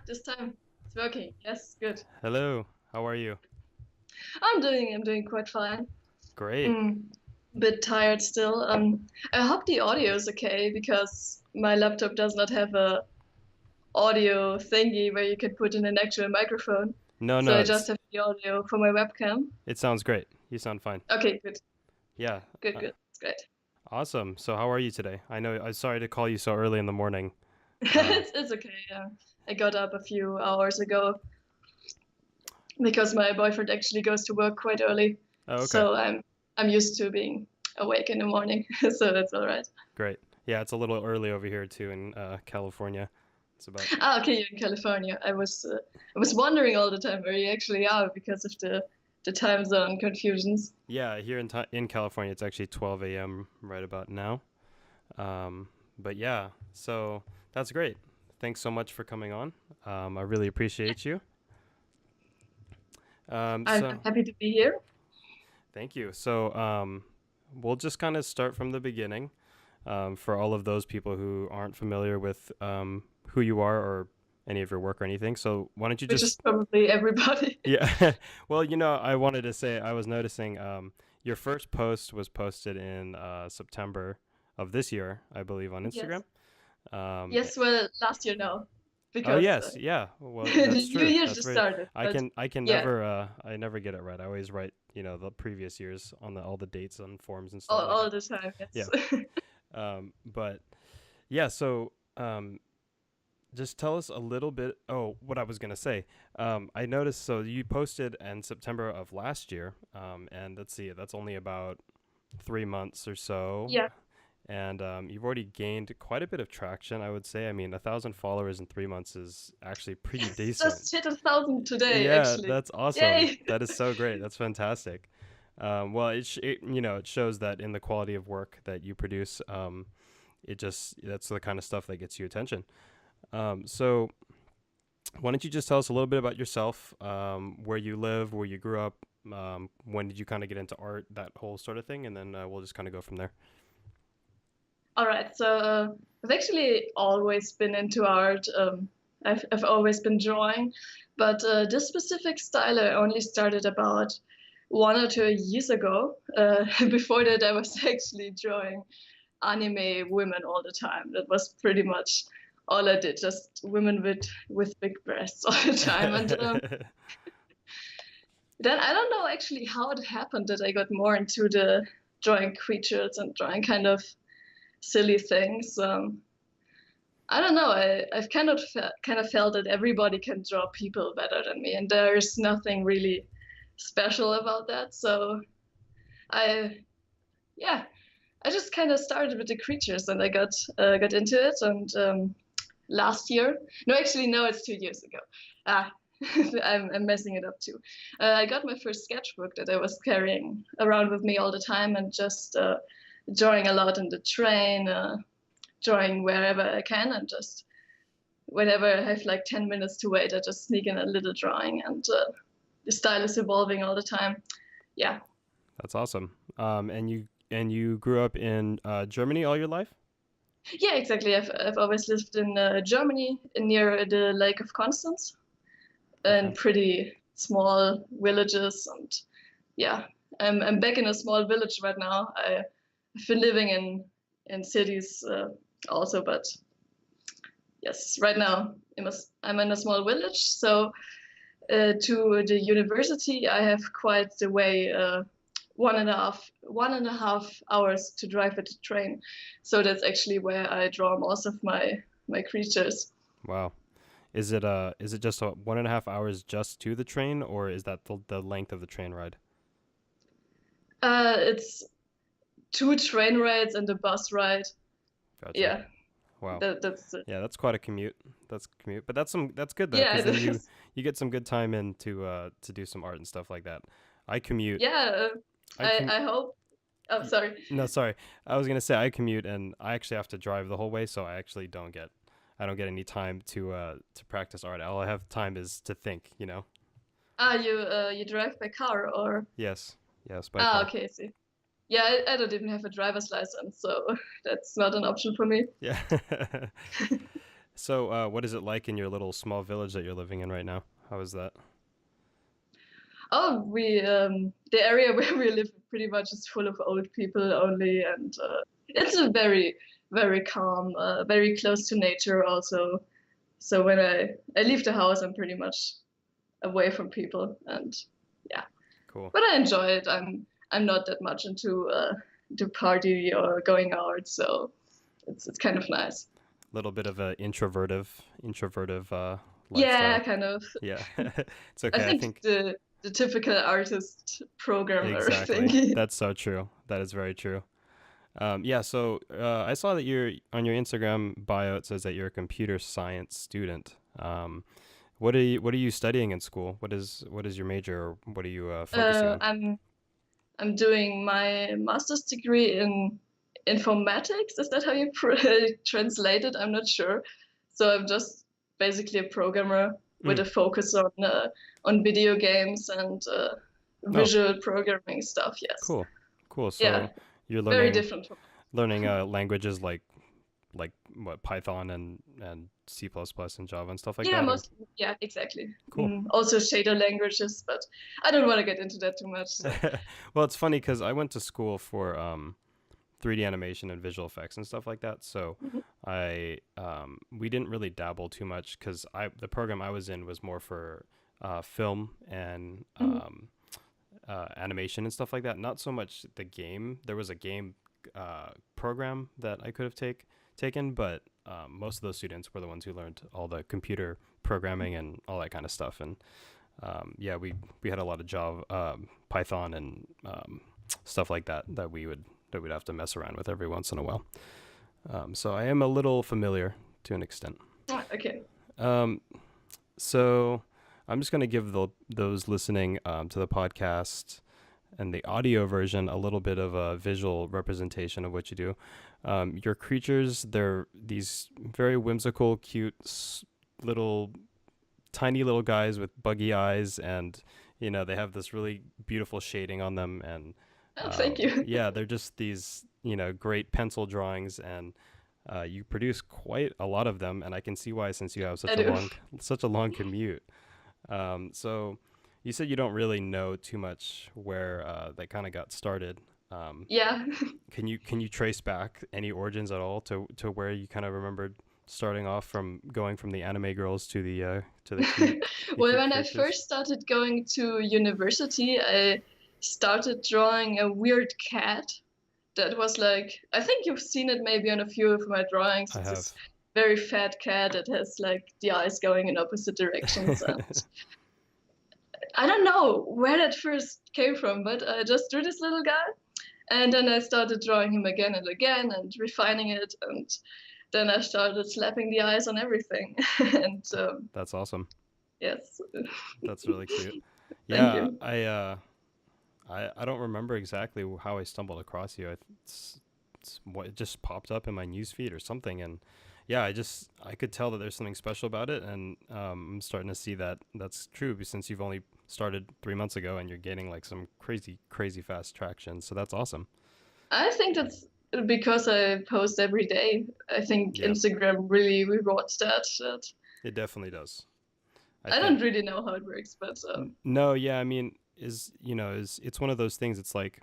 This time it's working. Yes, good. Hello, how are you? I'm doing quite fine. Great. Mm, Bit tired still. I hope the audio is okay because my laptop does not have a audio thingy where you can put in an actual microphone. No, So no, I just have the audio for my webcam. it sounds great. You sound fine. Okay, good, Yeah, good, uh, good. It's great. awesome. So how are you today? I know I'm sorry to call you so early in the morning. Uh, It's okay. Yeah. I got up a few hours ago because my boyfriend actually goes to work quite early. oh, okay, So I'm used to being awake in the morning, so that's all right. great. Yeah, it's a little early over here too in California. It's about Okay, you're in California. I was wondering all the time where you actually are because of the time zone confusions. yeah, here in California it's actually 12 a.m. right about now. Um, but yeah, so that's great. Thanks so much for coming on. I really appreciate you. I'm So happy to be here. thank you. So we'll just kind of start from the beginning. For all of those people who aren't familiar with who you are or any of your work or anything. So why don't you Which is just, probably everybody. yeah, well, I wanted to say, I was noticing your first post was posted in September of this year, I believe, on Yes. Instagram. Um, Yes, well, last year now, oh because yes, yeah. Well, the that's new true. year That's just very. started. But I can yeah, never I never get it right. I always write the previous years on all the dates on forms and stuff like all that. the time. Yeah. Yes. But yeah, so just tell us a little bit. Oh, what I was gonna say. I noticed. So you posted in September of last year, and let's see, that's only about 3 months or so, Yeah. and you've already gained quite a bit of traction. I would say. I mean, 1,000 followers in 3 months is actually pretty Yes. decent. Just hit 1,000 today, Yeah, actually. that's awesome. Yay! That is so great. That's fantastic. Well, it shows that in the quality of work that you produce, that's the kind of stuff that gets you attention. So why don't you just tell us a little bit about yourself, where you live, where you grew up, when did you kind of get into art, that whole sort of thing, and then we'll just kind of go from there. All right, so I've actually always been into art. I've always been drawing, but this specific style I only started about 1 or 2 years ago. Before that, I was actually drawing anime women all the time. That was pretty much all I did, just women with big breasts all the time. And then I don't know actually how it happened that I got more into the drawing creatures and drawing kind of silly things. I don't know. I've kind of felt that everybody can draw people better than me, and there's nothing really special about that. So I, yeah, I just kind of started with the creatures, and I got into it. And last year, no, actually, no, it's 2 years ago. Ah, I'm messing it up too. I got my first sketchbook that I was carrying around with me all the time, and just drawing a lot in the train. Drawing wherever I can, and just whenever I have like 10 minutes to wait, I just sneak in a little drawing, and the style is evolving all the time. Yeah. That's awesome. And you grew up in Germany all your life? Yeah, exactly. I've always lived in Germany, near the Lake of Constance, Okay. and pretty small villages. And yeah, I'm back in a small village right now. I've been living in cities also, but yes, right now I'm in a small village. So to the university, I have quite the way. 1.5 hours to drive with the train, so that's actually where I draw most of my creatures. Wow. Is it just 1.5 hours just to the train, or is that the length of the train ride? It's two train rides and a bus ride. Gotcha. Yeah, Wow. that's it. Yeah, that's quite a commute. That's a commute, but that's good though, Yeah, because it then you is. you get some good time in to do some art and stuff like that. I commute. Yeah, I I com. I hope. Oh, y- sorry. No, sorry. I was gonna say I commute, and I actually have to drive the whole way, so I don't get any time to practice art. All I have time is to think. You drive by car or? Yes, yes, by car. Okay, I see. Yeah, I don't even have a driver's license, so that's not an option for me. Yeah. So, what is it like in your little small village that you're living in right now? How is that? Oh, the area where we live pretty much is full of old people only, and it's a very, very calm, very close to nature also. So when I leave the house, I'm pretty much away from people, and yeah, Cool. but I enjoy it. I'm not that much into to party or going out, so it's kind of nice. Little bit of a introvertive Yeah, lifestyle. kind of. Yeah. It's I okay. I think think the typical artist programmer exactly. thing. That's so true. That is very true. Yeah, so I saw that you're on your Instagram bio. It says that you're a computer science student. What are you studying in school? What is your major, or what are you focusing on? I'm doing my master's degree in informatics. Is that how you translate it? I'm not sure. So I'm just basically a programmer with Mm. a focus on video games and Oh, visual programming stuff. Yes. cool, cool. Yeah, So you're very learning different from. learning languages like what, Python and C++ and Java and stuff like Yeah, that, or yeah, exactly. cool. Also shader languages, but I don't want to get into that too much. So. Well, it's funny because I went to school for 3D animation and visual effects and stuff like that. So Mhm. we didn't really dabble too much because the program I was in was more for film and Mhm. animation and stuff like that. Not so much the game. There was a game program that I could have taken, but most of those students were the ones who learned all the computer programming and all that kind of stuff. And yeah, we had a lot of Java, Python, and stuff like that we'd have to mess around with every once in a while. So I am a little familiar to an extent. Ah, okay. Um, so I'm just going to give those listening to the podcast and the audio version a little bit of a visual representation of what you do. Your creatures, they're these very whimsical, cute, little, tiny little guys with buggy eyes, and they have this really beautiful shading on them, and Oh, thank you. yeah, they're just these great pencil drawings, and you produce quite a lot of them, and I can see why, since you have I do. such a long commute. So you said you don't really know too much where that kind of got started. Yeah. Can you trace back any origins at all to where you kind of remembered starting off from going from the anime girls to the Well, cute when I creatures? first started going to university, I started drawing a weird cat that was like, I think you've seen it maybe on a few of my drawings. I It's have. this very fat cat that has like the eyes going in opposite directions. And I don't know where that first came from, but I just drew this little guy. And then I started drawing him again and again and refining it. And then I started slapping the eyes on everything. And That's awesome. yes, That's really cute. thank Yeah, you. I don't remember exactly how I stumbled across you. It's what, it just popped up in my newsfeed or something, and yeah, I could tell that there's something special about it, and I'm starting to see that that's true since you've only started 3 months ago, and you're getting like some crazy fast traction. So that's awesome. I think that's because I post every day. I think Yeah, Instagram really rewards that. it definitely does. I I think. don't really know how it works, but No, yeah, I mean, it's one of those things. It's like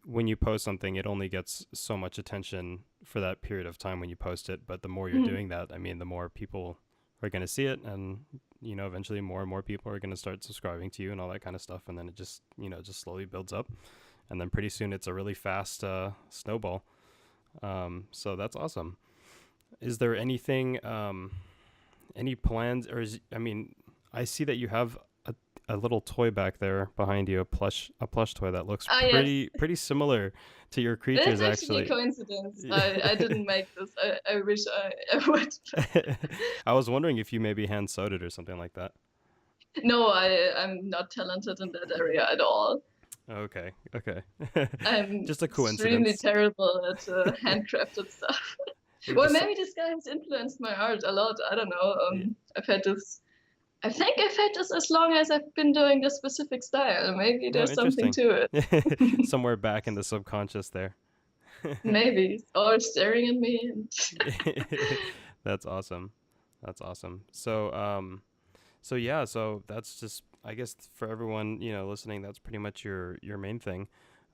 when you post something, it only gets so much attention for that period of time when you post it. But the more you're mhm. doing that, I mean, the more people are going to see it, and eventually more and more people are going to start subscribing to you and all that kind of stuff, and then it just slowly builds up, and then pretty soon it's a really fast snowball. So that's awesome. Is there anything, any plans, or I mean, I see that you have a little toy back there behind you, a plush toy that looks Ah, yes. pretty similar to your It's creatures, actually a actually. coincidence. I didn't make this. I wish I would. I was wondering if you maybe hand sewed it or something like that. No, I'm not talented in that area at all. Okay, okay. I'm Just a extremely coincidence. terrible at handcrafted stuff. Well, Besi- maybe this guy has influenced my art a lot. I don't know. yeah. I've had this. I think I've had this as long as I've been doing this specific style. Maybe Oh, there's something interesting. to it. Somewhere back in the subconscious there. Maybe. Or staring at me. And That's awesome. That's awesome. So yeah, so that's just, I guess for everyone, listening, that's pretty much your main thing.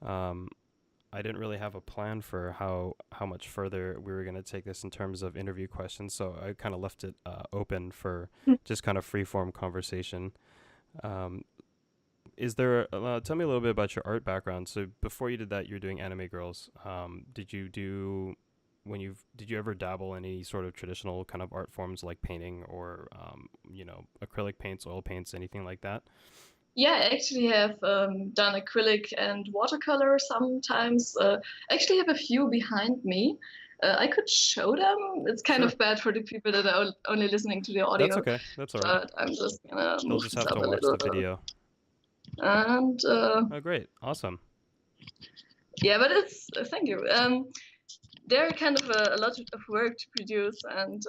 Um, I didn't really have a plan for how much further we were going to take this in terms of interview questions, so I kind of left it open for just kind of free form conversation. Um, is there? Tell me a little bit about your art background. So before you did that, you're doing anime girls. Did you do did you ever dabble in any sort of traditional kind of art forms like painting or acrylic paints, oil paints, anything like that? Yeah, I actually have done acrylic and watercolor sometimes. I actually have a few behind me. I could show them. It's kind Sure. of bad for the people that are only listening to the audio. That's okay. That's all right. But I'm just gonna They'll move just this have up to a watch little. the video. And Oh, great. Awesome. yeah, but it's thank you. They're kind of a lot of work to produce, and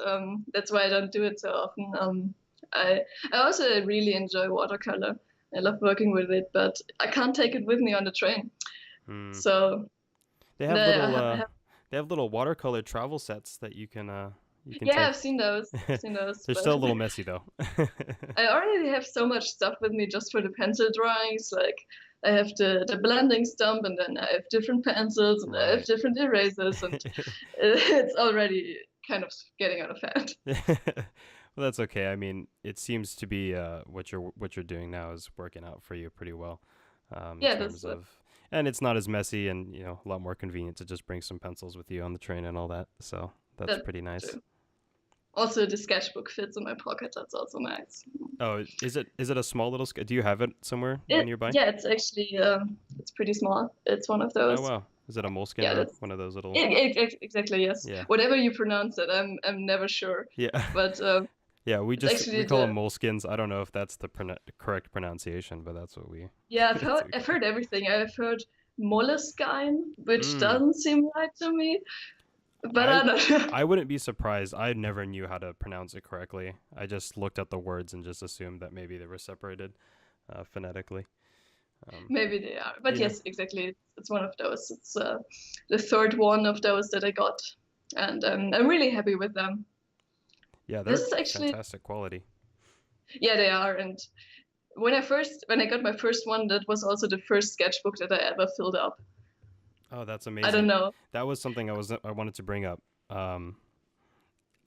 that's why I don't do it so often. I also really enjoy watercolor. I love working with it, but I can't take it with me on the train. Hmm. So They have no, little they have little watercolor travel sets that you can yeah, take. I've seen those. I've seen those. They're But still a little messy though. I already have so much stuff with me just for the pencil drawings. Like I have the blending stump, and then I have different pencils, and I have Right. different erasers, and it's already kind of getting out of hand. Well, that's okay. I mean, it seems to be what you're doing now is working out for you pretty well, in Yeah, terms that's of, and it's not as messy and a lot more convenient to just bring some pencils with you on the train and all that. So that's that's pretty nice. true. Also, the sketchbook fits in my pocket. That's also nice. Oh, is it a small little do you have it somewhere nearby? Yeah, it's actually it's pretty small. It's one of Oh those. wow, is it a moleskin Yeah, or that's one of those little? exactly, yes. Yeah, Whatever you pronounce it, I'm never sure. yeah. But Yeah, we it's we actually call them the moleskins. I don't know if that's the correct pronunciation, but that's what we yeah. that's what we I've call heard everything. I've heard moleskine, it. which doesn't seem right to me. But I I don't know. I wouldn't be surprised. I never knew how to pronounce it correctly. I just looked at the words and just assumed that maybe they were separated phonetically. Um, Maybe they are. But yeah, yes, exactly. It's one of those. It's the third one of those that I got, and I'm really happy with them. yeah, This they're is actually fantastic quality. yeah, they are. And when I got my first one, that was also the first sketchbook that I ever filled up. Oh, that's I don't amazing. know. That was something I wanted to bring up. Um,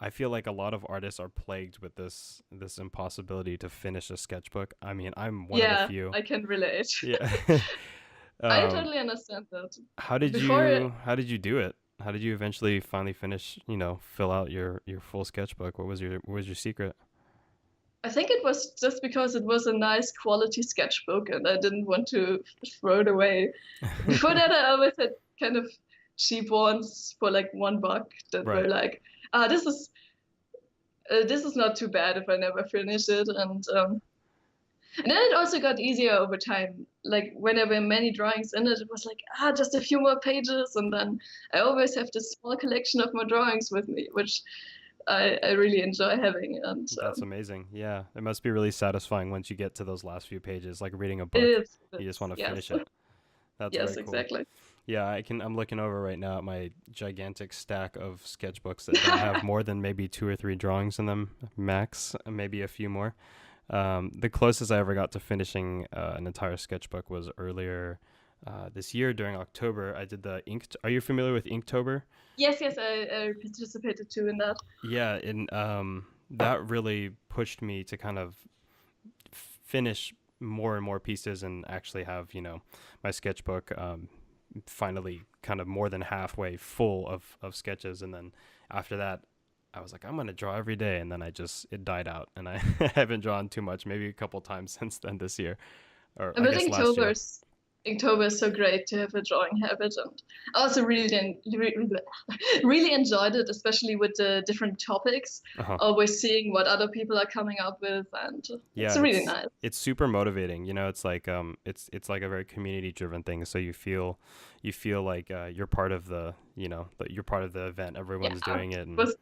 I feel like a lot of artists are plagued with this impossibility to finish a sketchbook. I mean, I'm one of the Yeah, few. I can relate. Yeah. I um, totally understand that. how did Before, you do it? How did you eventually finally finish, fill out your full sketchbook? What was your secret? I think it was just because it was a nice quality sketchbook and I didn't want to throw it away. Before that, I always had kind of cheap ones for like $1 that were Right. like, this is not too bad if I never finish it. And then it also got easier over time. Like when there were many drawings in it, it was like, just a few more pages. And then I always have this small collection of my drawings with me, which I really enjoy having. And That's amazing. Yeah. It must be really satisfying once you get to those last few pages, like reading a it book. is, You just want to yes, finish it. That's yes, very cool. exactly. Yeah, I'm looking over right now at my gigantic stack of sketchbooks that don't have more than maybe 2 or 3 drawings in them, max, maybe a few more. The closest I ever got to finishing an entire sketchbook was earlier this year during October. I did the ink. Are you familiar with Inktober? Yes, yes, I participated too in that. Yeah, and that really pushed me to kind of finish more and more pieces and actually have my sketchbook finally kind of more than halfway full of sketches. And then after that, I was like, I'm gonna draw every day, and then it died out, and I haven't drawn too much, maybe a couple times since then this year, or I But guess last year. Inktober is so great to have a drawing habit, and I also really enjoyed it, especially with the different topics. Uh-huh. Always seeing what other people are coming up with, and it's Yeah, really nice. it's super motivating. It's like it's like a very community driven thing. So you feel like you're part of you're part of the event. Everyone's Yeah, doing it, it and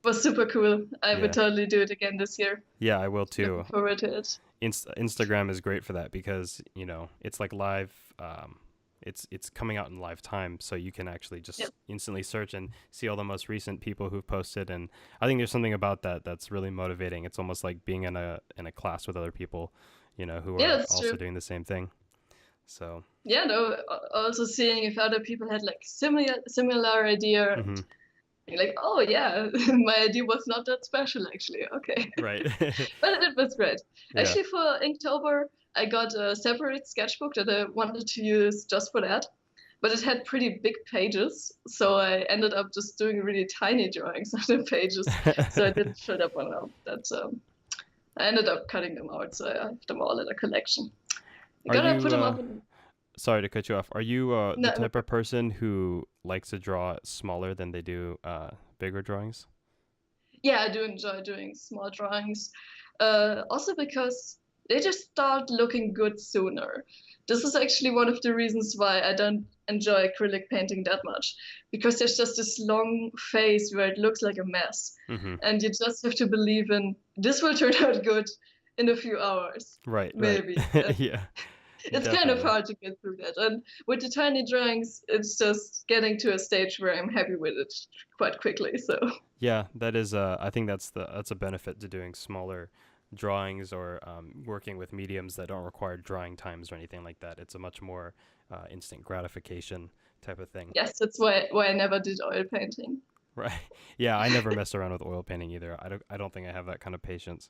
was super cool. I would yeah, totally do it again this year. yeah, I will Looking too. forward to it. Instagram is great for that because it's like live. it's coming out in live time, so you can actually just Yep. instantly search and see all the most recent people who've posted. And I think there's something about that that's really motivating. It's almost like being in a class with other people, who Yeah, are that's also true. doing the same thing. So Yeah, no, also seeing if other people had like similar idea and hmm being like, oh yeah, my idea was not that special actually. Okay. right. But it was great. Yeah. Actually, for Inktober, I got a separate sketchbook that I wanted to use just for that. But it had pretty big pages, so I ended up just doing really tiny drawings on the pages. So I didn't fill up one up. I ended up cutting them out, so I have them all in a collection. I Are gotta put you them up in. sorry to cut you off. Are you the No, no. type of person who likes to draw smaller than they do bigger drawings? Yeah, I do enjoy doing small drawings. Also because they just start looking good sooner. This is actually one of the reasons why I don't enjoy acrylic painting that much, because there's just this long phase where it looks like a mess, Mm-hmm. and you just have to believe in this will turn out good in a few hours, Right, right. maybe. Yeah, It's kind of definitely. hard to get through that. And with the tiny drawings, it's just getting to a stage where I'm happy with it quite quickly. So. Yeah, that is I think that's a benefit to doing smaller drawings or working with mediums that don't require drying times or anything like that. It's a much more instant gratification type of thing. Yes, that's why I never did oil painting. Right. Yeah, I never messed around with oil painting either. I don't think I have that kind of patience.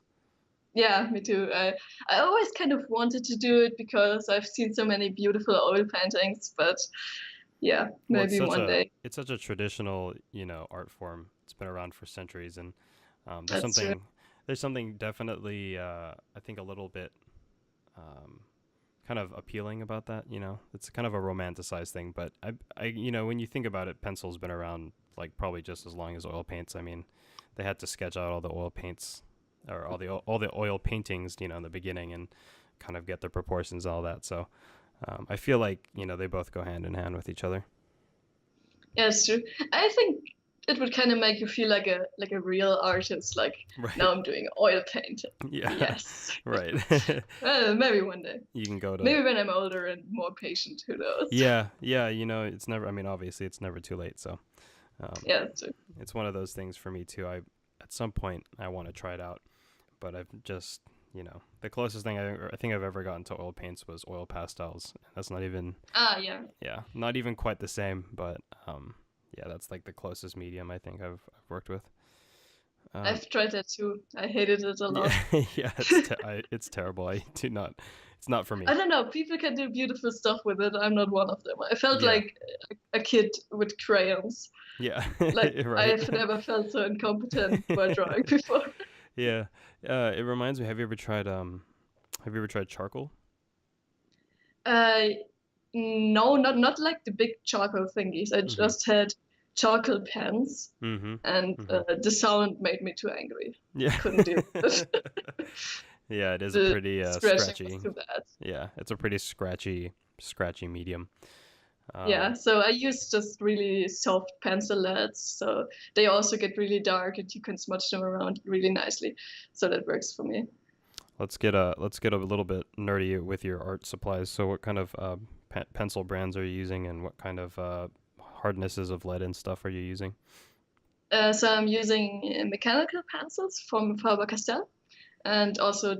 Yeah, me too. I always kind of wanted to do it because I've seen so many beautiful oil paintings, but yeah, Well, maybe one day. it's such a traditional, art form. It's been around for centuries, and there's That's true. something definitely I think a little bit um, kind of appealing about that. It's kind of a romanticized thing, but when you think about it, pencil's been around like probably just as long as oil paints. I mean, they had to sketch out all the oil paints or all the oil paintings, in the beginning and kind of get the proportions and all that. So I feel like they both go hand in hand with each other. Yeah, it's true. I think it would kind of make you feel like a real artist. Like Right. now I'm doing oil painting. Yeah. Yes. Right. Maybe one day. You can go to Maybe when I'm older and more patient. Who knows? yeah, yeah. It's never. I mean, obviously, it's never too late. So um, Yeah, that's true. it's one of those things for me too. At some point I want to try it out, but I've just the closest thing I think I've ever gotten to oil paints was oil pastels. That's not even Ah, yeah. not even quite the same, but yeah, that's like the closest medium I think I've worked with. Um, I've tried that too. I hated it a yeah, lot. yeah, it's terrible. I do not. It's not for I me. don't know. People can do beautiful stuff with it. I'm not one of them. I felt Yeah, like a kid with crayons. yeah, Like right. I've never felt so incompetent while drawing before. Yeah, it reminds me. Have you ever tried charcoal? Uh, no, not like the big charcoal thingies. I Mm-hmm. just had charcoal pens, Mm-hmm. and Mm-hmm. the sound made me too angry. Yeah. Couldn't deal with it. Yeah, it is a The pretty scratching was scratchy. too bad. Yeah, it's a pretty scratchy medium. Yeah, Um, so I use just really soft pencil leads, so they also get really dark and you can smudge them around really nicely. So that works for me. let's get a little bit nerdy with your art supplies. So, what kind of pencil brands are you using, and what kind of hardnesses of lead and stuff are you using? So I'm using mechanical pencils from Faber-Castell and also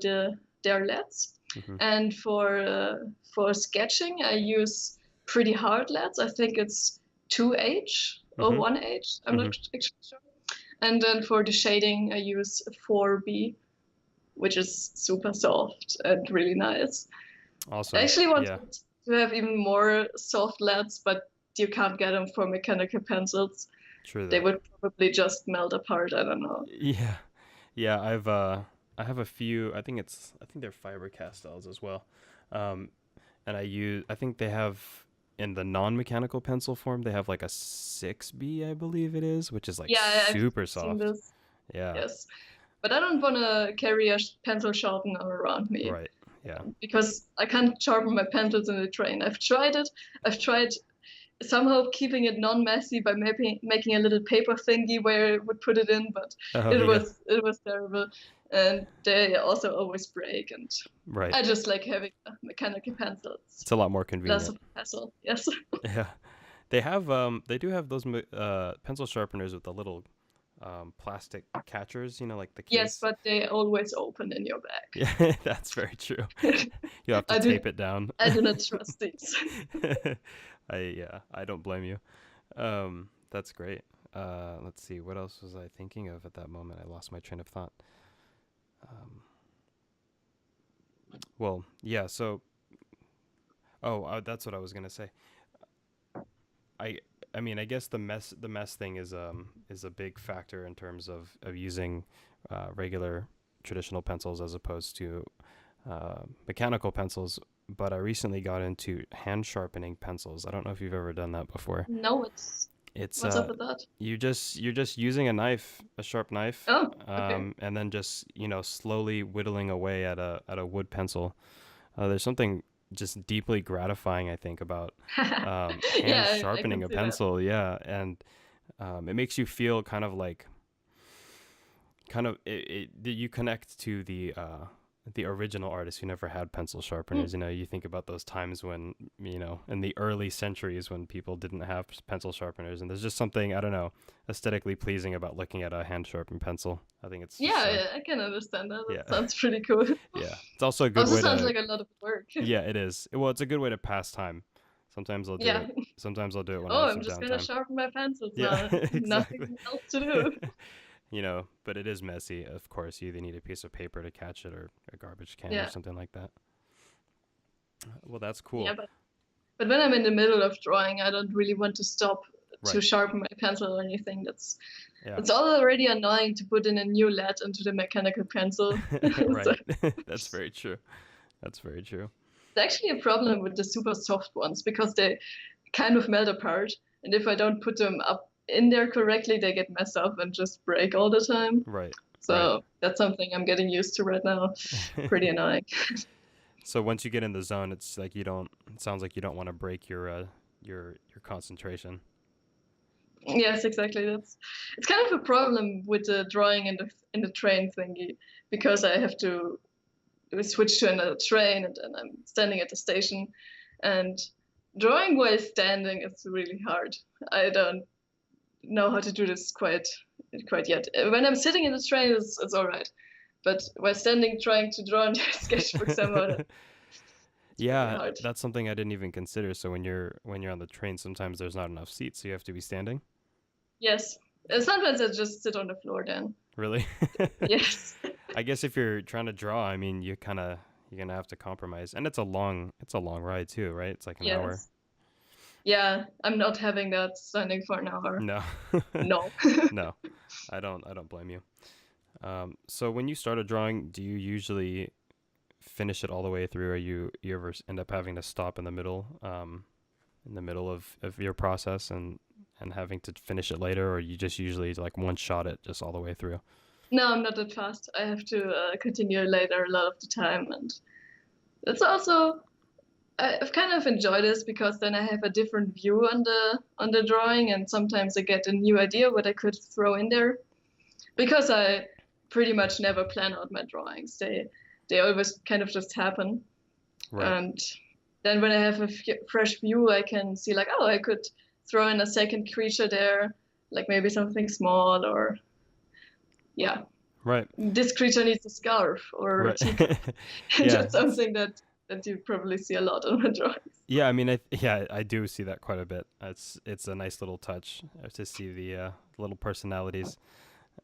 their leads. Mm-hmm. And for sketching, I use pretty hard leads. I think it's 2H or Mm-hmm. 1H. I'm Mm-hmm. not actually sure. And then for the shading, I use 4B, which is super soft and really nice. I Awesome. actually Yeah. wanted to have even more soft leads, but you can't get them for mechanical pencils. True They that. would probably just melt apart. I don't know. Yeah. Yeah. I have a few. I think they're fiber castels as well. Um, and I think they have in the non-mechanical pencil form, they have like a 6B, I believe it is, which is like Yeah, I've super seen soft. this. Yeah. Yes, but I don't want to carry a pencil sharpener around me Right. Yeah. because I can't sharpen my pencils in the train. I've tried it. I've tried somehow keeping it non-messy by maybe making a little paper thingy where I would put it in, but Oh yeah. it was terrible. and they also always break. And Right. I just like having a mechanical pencil. It's It's a lot more less convenient. of a hassle. Yes. Yeah. They do have those pencil sharpeners with the little plastic catchers, like the Yes, case. but they always open in your bag. Yeah, that's very true. You have to I do. tape it down. I do not trust these. I don't blame you. That's great. Let's see, what else was I thinking of at that moment? I lost my train of thought. Well, yeah. So, that's what I was gonna say. I I mean, I guess the mess thing is a big factor in terms of using regular traditional pencils as opposed to mechanical pencils. But I recently got into hand sharpening pencils. I don't know if you've ever done that before. No, It's what's up with that? you're just using a sharp knife, Oh, okay. and then just slowly whittling away at a wood pencil. There's something just deeply gratifying, I think, about hand Yeah, I sharpening can a see that. pencil. Yeah, and it makes you feel kind of like you connect to the original artist who never had pencil Mm. sharpeners. You think about those times when, in the early centuries when people didn't have pencil sharpeners, and there's just something, I don't know, aesthetically pleasing about looking at a hand sharpened pencil. I think it's just Yeah, I can understand that. yeah. That sounds pretty cool. Yeah. It's also a good Also way sounds to, like a lot of work. yeah, it is. Well, it's a good way to pass time. Sometimes I'll do Yeah. it. Sometimes I'll do it when I Oh, have I'm some just gonna downtime. sharpen my pencils Yeah, now. exactly. Nothing else to do. But it is messy. Of course, you either need a piece of paper to catch it or a garbage can or Yeah. something like that. Well, that's Yeah, cool. but when I'm in the middle of drawing, I don't really want to stop to Right. sharpen my pencil or anything. Yeah. It's already annoying to put in a new lead into the mechanical pencil. So Right. That's very true. That's very true. it's actually a problem with the super soft ones because they kind of melt apart. And if I don't put them up in there correctly, they get messed up and just break all the time. Right. So that's something I'm getting used to right now. Pretty annoying. So once you get in the zone, it's like it sounds like you don't want to break your concentration. Yes, exactly. It's kind of a problem with the drawing in the train thingy because I have to switch to another train and then I'm standing at the station and drawing while standing is really hard. I don't know how to do this quite yet. When I'm sitting in the train, it's all right, but while standing trying to draw in your sketchbook somehow, that's really Yeah, hard. that's something I didn't even consider. So when you're on the train, sometimes there's not enough seats, so you have to be standing. Yes, sometimes I just sit on the floor then. Really? Yes. I guess if you're trying to draw, I mean, you're gonna have to compromise, and it's a long ride too, right? It's like an hour. Yes. Yeah, I'm not having that standing for an hour. No, No. no, I don't blame you. So when you start a drawing, do you usually finish it all the way through, or you ever end up having to stop in the middle of your process and having to finish it later, or you just usually like one shot it just all the way through? No, I'm not that fast. I have to continue later a lot of the time, and it's also I've kind of enjoyed this because then I have a different view on the drawing, and sometimes I get a new idea what I could throw in there because I pretty much never plan out my drawings. They always kind of just happen, Right. and then when I have a fresh view, I can see like, oh, I could throw in a second creature there, like maybe something small or yeah, Right. this creature needs a scarf or a Right. teacup. Yeah. That's something that you probably see a lot on my drawings. Yeah, I mean, I do see that quite a bit. It's a nice little touch to see the little personalities.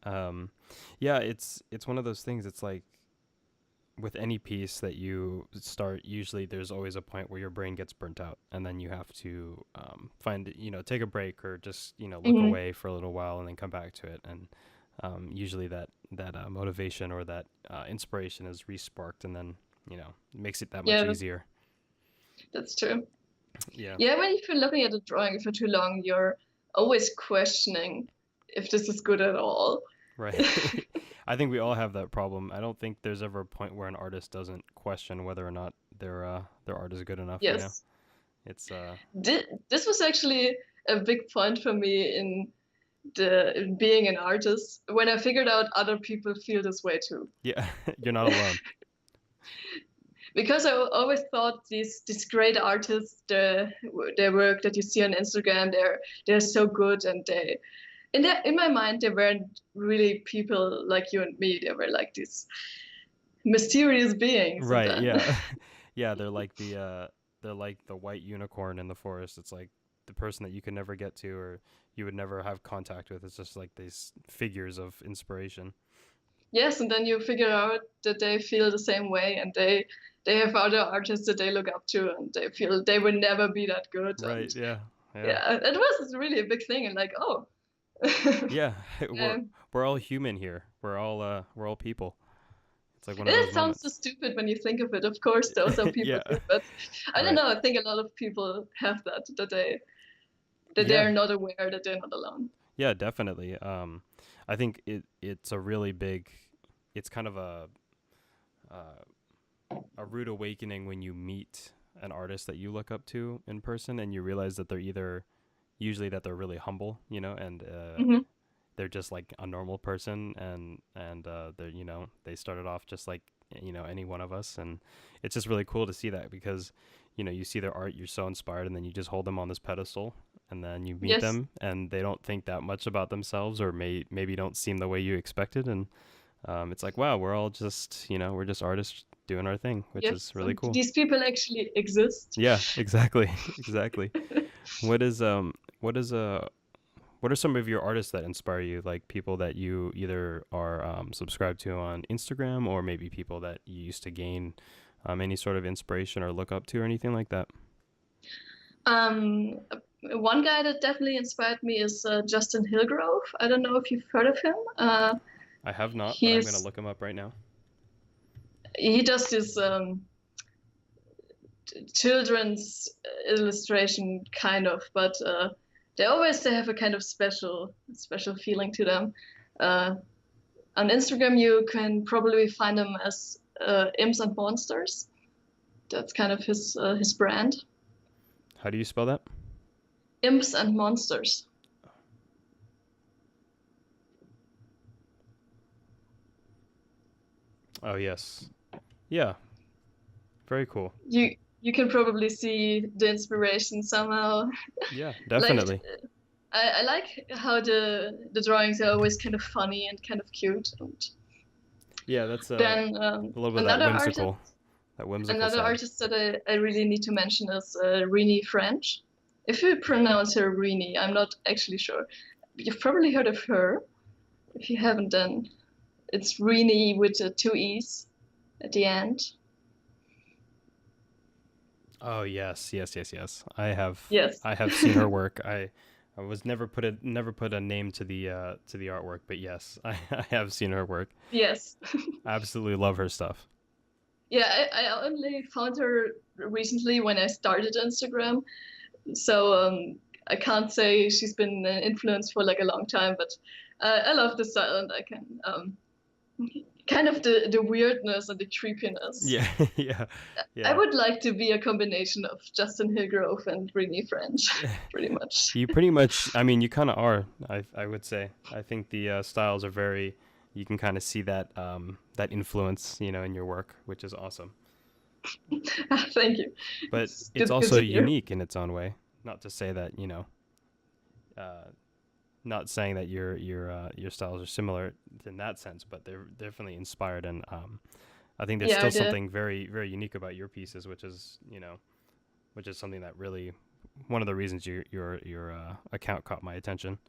Um, yeah, it's one of those things. It's like with any piece that you start, usually there's always a point where your brain gets burnt out, and then you have to take a break or just look Hmm. away for a little while and then come back to it. And usually that motivation or that inspiration is resparked, and then it makes it that much Yeah, easier. that's true. Yeah. Yeah, when you've been looking at a drawing for too long, you're always questioning if this is good at all. Right. I think we all have that problem. I don't think there's ever a point where an artist doesn't question whether or not their art is good enough. Yes. It's This was actually a big point for me in the being an artist when I figured out other people feel this way too. Yeah, you're not alone. Because I always thought these great artists, their work that you see on Instagram, they're so good, and in my mind they weren't really people like you and me. They were like these mysterious beings. Right, And then, yeah. Yeah, they're like the white unicorn in the forest. It's like the person that you could never get to or you would never have contact with. It's just like these figures of inspiration. yes, and then you figure out that they feel the same way, and they have other artists that they look up to, and they feel they will never be that good. Right, And yeah. Yeah. yeah, it was really a big thing, and like, oh. Yeah, Yeah. we're all human here. We're all people. It's like one of It those sounds so moments. stupid when you think of it. Of course, there are some people Yeah. do, but I don't Right. know. I think a lot of people have that Yeah. they're not aware that they're not alone. Yeah, definitely. I think it's a really big. It's kind of a rude awakening when you meet an artist that you look up to in person, and you realize that usually that they're really humble, and Hmm. they're just like a normal person, and they're they started off just like any one of us, and it's just really cool to see that because you see their art, you're so inspired, and then you just hold them on this pedestal, and then you meet Yes, them and they don't think that much about themselves, or maybe don't seem the way you expected, and it's like, wow, we're all just we're just artists doing our thing, which yes. is really And cool. these people actually exist. Yeah, exactly. Exactly. What is what is what are some of your artists that inspire you, like people that you either are subscribed to on Instagram, or maybe people that you used to gain any sort of inspiration or look up to or anything like that? Um, One guy that definitely inspired me is Justin Hillgrove. I don't know if you've heard of him. I have not, but I'm going to He's look him up right now. he does this children's illustration kind of, but they have a kind of special feeling to them. Uh, on Instagram, you can probably find him as Imps and Monsters. That's kind of his brand. How do you spell that? Imps and Monsters. Oh, yes. Yeah, very cool. You can probably see the inspiration somehow. Yeah, Like definitely. I like how the drawings are always kind of funny and kind of cute. And Yeah, that's then a little bit of that whimsical another side. artist that I really need to mention is Rini French. If you pronounce her Rini, I'm not actually sure. You've probably heard of her. If you haven't, then it's Rini with two E's at the end. Oh, yes, yes, yes, yes. Yes. I have seen her work. I was never put a name to the artwork, but yes, I have seen her work. Yes. I absolutely love her stuff. Yeah, I only found her recently when I started Instagram. So I can't say she's been an influence for like a long time, but I love the style, and I can kind of the weirdness and the creepiness. Yeah, yeah, I yeah. would like to be a combination of Justin Hillgrove and Rini French, pretty much. You pretty much, I mean, you kind of are. I would say. I think the styles are very. You can kind of see that influence, in your work, which is awesome. Thank you. But It's it's good also to hear. unique in its own way. Not to say that uh, not saying that your styles are similar in that sense, but they're definitely inspired, and I think there's Yeah, still something very very unique about your pieces, which is something that really one of the reasons your account caught my attention.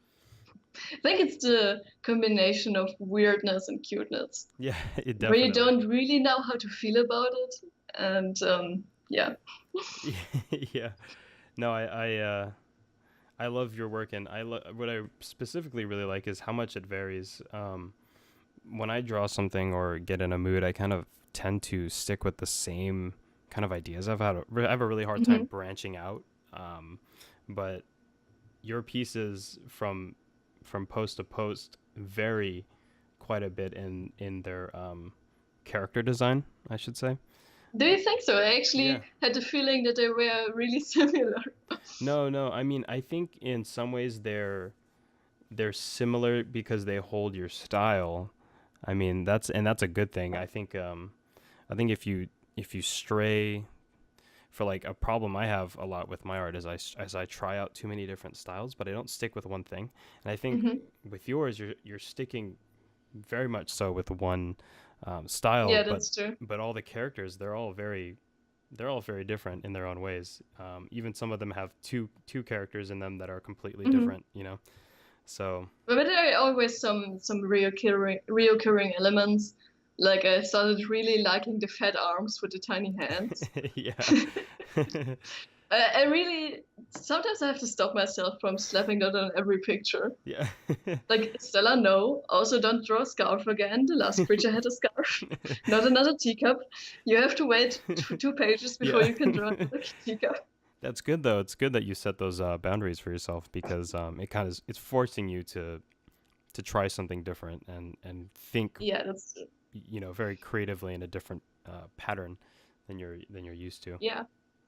I think it's the combination of weirdness and cuteness, Yeah, it where you definitely. don't really know how to feel about it, and yeah. Yeah. No, I love your work, and what I specifically really like is how much it varies. When I draw something or get in a mood, I kind of tend to stick with the same kind of ideas. I have a really hard time Hmm. branching out. Um, but your pieces from post to post vary quite a bit in their character design, I should say. Do you think so? I Yeah. actually had the feeling that they were really similar. No, no. I mean, I think in some ways they're similar because they hold your style. I mean, that's a good thing. I think if you stray, for like a problem I have a lot with my art is I try out too many different styles, but I don't stick with one thing. And I think Hmm. with yours, you're sticking very much so with one style, Yeah, that's true. but all the characters, they're all very different in their own ways. Even some of them have two characters in them that are completely Hmm. different, you know. So But there are always some reoccurring elements. Like I started really liking the fat arms with the tiny hands. yeah. I really sometimes I have to stop myself from slapping that on every picture. Yeah. Like Stella, no. Also, don't draw a scarf again. The last creature had a scarf, not another teacup. You have to wait two pages before Yeah. you can draw a teacup. That's good though. It's good that you set those boundaries for yourself because it's forcing you to try something different and think, Yeah, that's you know, very creatively in a different pattern than you're used to. yeah.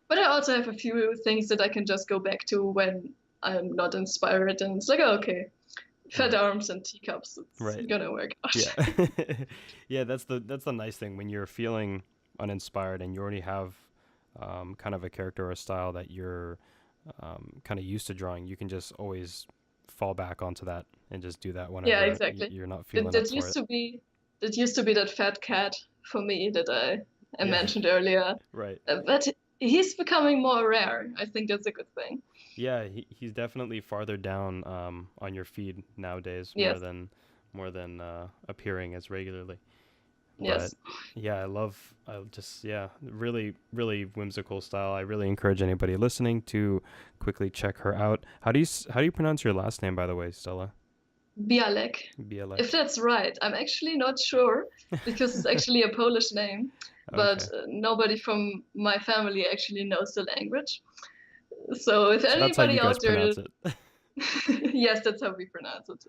But I also have a few things that I can just go back to when I'm not inspired, and it's like, oh, okay, fat Right. arms and teacups, it's Right. gonna work out. Yeah. Yeah, that's the nice thing when you're feeling uninspired and you already have kind of a character or a style that you're kind of used to drawing. You can just always fall back onto that and just do that Yeah, whenever exactly. you're not That, feeling up that for used it. to be that used to be that fat cat for me that I Yeah. mentioned earlier. Right. But he's becoming more rare. I think that's a good thing. Yeah, he's definitely farther down on your feed nowadays Yes, more than appearing as regularly. But yes. yeah, I just, yeah, really, really whimsical style. I really encourage anybody listening to quickly check her out. How do you pronounce your last name, by the way, Stella? Bialek. If Bielek. that's right, I'm actually not sure because it's actually a Polish name, but Okay. nobody from my family actually knows the language. So if So that's how you anybody guys out there, pronounce it. yes, that's how we pronounce it.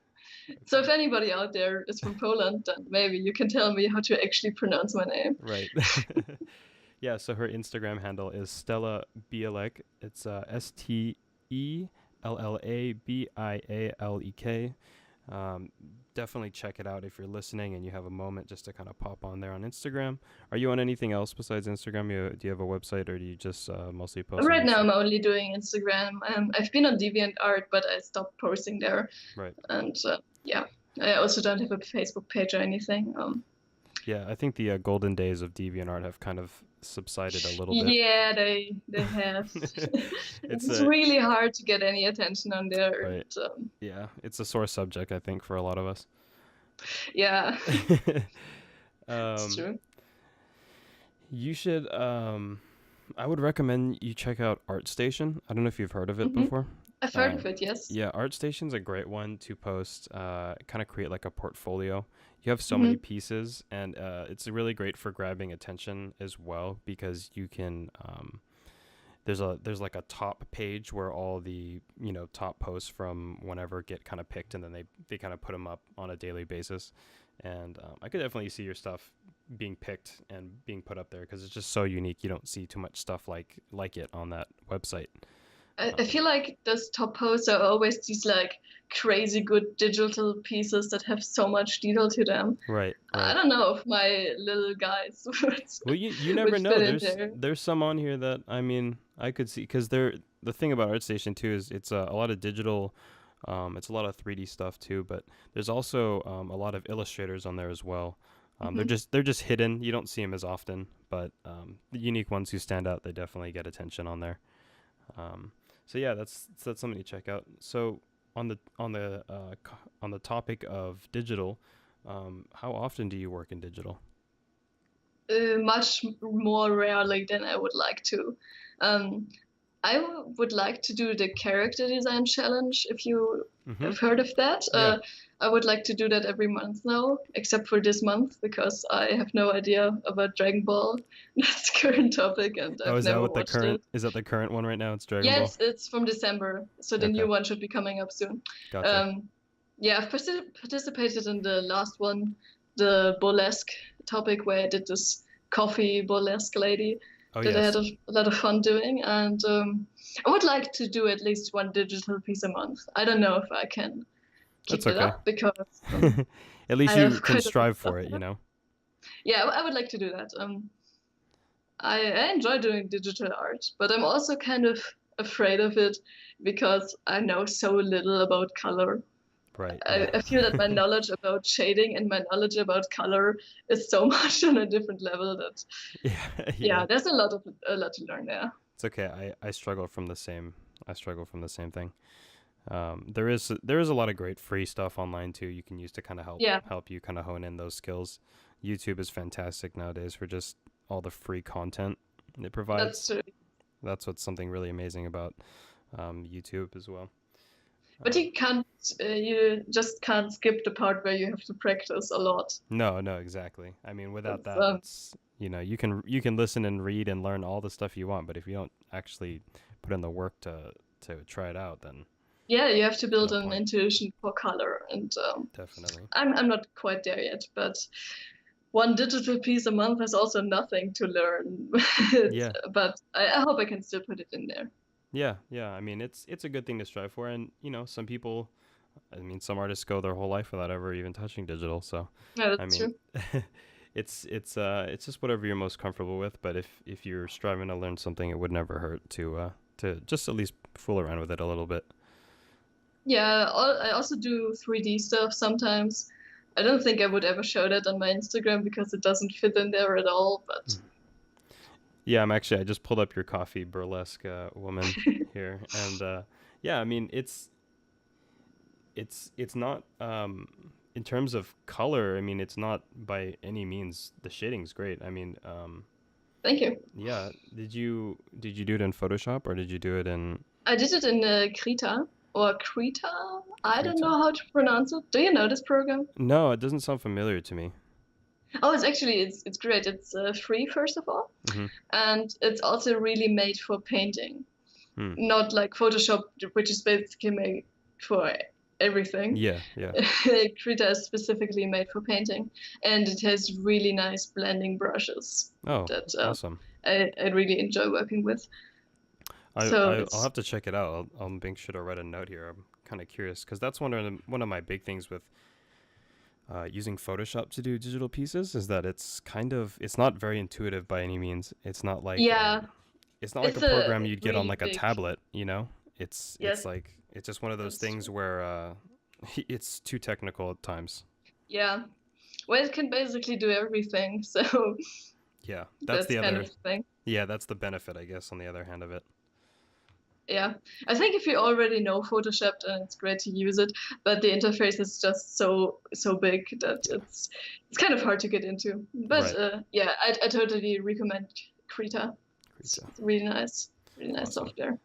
So Okay. if anybody out there is from Poland, then maybe you can tell me how to actually pronounce my name. Right. Yeah, so her Instagram handle is Stella Bielek. It's STELLABIALEK. Um, Definitely check it out if you're listening and you have a moment just to kind of pop on there on Instagram. Are you on anything else besides Instagram? Do you have a website or do you just mostly post on Right now, Instagram? I'm only doing Instagram. I've been on DeviantArt, but I stopped posting there. Right. And yeah, I also don't have a Facebook page or anything. Yeah, I think the golden days of DeviantArt have kind of subsided a little bit. Yeah, they have. It's It's a really hard to get any attention on there. right. And, Yeah, it's a sore subject I think for a lot of us. yeah, it's um, true. you should I would recommend you check out ArtStation. I don't know if you've heard of it Hmm. before. I've heard Um, of it, yes. yeah, ArtStation's a great one to post, kind of create like a portfolio. You have so many Hmm. pieces, and it's really great for grabbing attention as well because you can. There's like a top page where all the top posts from whenever get kind of picked, and then they kind of put them up on a daily basis. And I could definitely see your stuff being picked and being put up there because it's just so unique. You don't see too much stuff like it on that website. I feel like those top posts are always these like crazy good digital pieces that have so much detail to them. Right, I right. don't know if my little guys Well, you never would know. fit in there. There's some on here that I mean I could see because the thing about ArtStation too is it's a lot of digital, it's a lot of 3D stuff too. But there's also a lot of illustrators on there as well. Hmm. They're just hidden. You don't see them as often, but the unique ones who stand out, they definitely get attention on there. Um, so yeah, that's something to check out. So on the topic of digital, how often do you work in digital? Much more rarely than I would like to. Um, would like to do the character design challenge if you Mm-hmm. have heard of that. Yeah. I would like to do that every month now, except for this month because I have no idea about Dragon Ball. That's the current topic, and Oh, I've never watched it. is that the current one right now? It's Dragon Yeah, Ball. it's from December, so the Okay, new one should be coming up soon. gotcha. Yeah, I've participated in the last one, the burlesque topic where I did this coffee burlesque lady Oh that I had yes. a lot of fun doing, and I would like to do at least one digital piece a month. I don't know if I can That's keep it okay. up because At least I you have can quite a bit of strive stuff for it, there. you know? Yeah, I would like to do that. I enjoy doing digital art, but I'm also kind of afraid of it because I know so little about color. Right. I feel that my Yeah. knowledge about shading and my knowledge about color is so much on a different level that Yeah. yeah, Yeah. there's a lot to learn there. It's okay. I struggle from the same. I struggle from the same thing. There is a lot of great free stuff online too. You can use to kind of Yeah, help you kind of hone in those skills. YouTube is fantastic nowadays for just all the free content it that's provides. true. That's what's something really amazing about YouTube as well. But Um, you just can't skip the part where you have to practice a lot. no, no, exactly. I mean, without It's, that, it's you can listen and read and learn all the stuff you want, but if you don't actually put in the work to try it out, then yeah, you have to there's build no an point. intuition for color, and Definitely. I'm not quite there yet, but one digital piece a month is also nothing to learn. Yeah. But I hope I can still put it in there. Yeah, yeah. I mean, it's a good thing to strive for, and some people, I mean, some artists go their whole life without ever even touching digital. So, Yeah, I that's mean, true. it's just whatever you're most comfortable with. But if you're striving to learn something, it would never hurt to just at least fool around with it a little bit. Yeah, I also do 3D stuff sometimes. I don't think I would ever show that on my Instagram because it doesn't fit in there at all, but Yeah, I just pulled up your coffee burlesque woman here, and yeah, I mean, it's not in terms of color. I mean, it's not by any means the shading's great. I mean, thank you. yeah. Did you do it in Photoshop or did you do it in I did it in Krita or Krita. I don't Krita? know how to pronounce it. Do you know this program? No, it doesn't sound familiar to me. Oh, it's great. It's free first of all, Mm-hmm. and it's also really made for painting, Hmm. not like Photoshop, which is basically made for everything. Yeah, yeah. Krita is specifically made for painting, and it has really nice blending brushes Oh, that awesome. I really enjoy working with. So I'll have to check it out. I'll make sure to write a note here. I'm kind of curious because that's one of my big things with using Photoshop to do digital pieces is that it's not very intuitive by any means. yeah, It's not like a it's a program you'd get on really like a big tablet, you know? It's yes, like it's just one of those that's things true. where it's too technical at times. Yeah, well, it can basically do everything, so Yeah, that's that's the kind of other the thing. yeah, that's the benefit, I guess, on the other hand of it. Yeah, I think if you already know Photoshop, then it's great to use it. But the interface is just so big that Yeah. it's kind of hard to get into. But Right. yeah, I totally recommend Krita. It's Krita. really nice Awesome. software.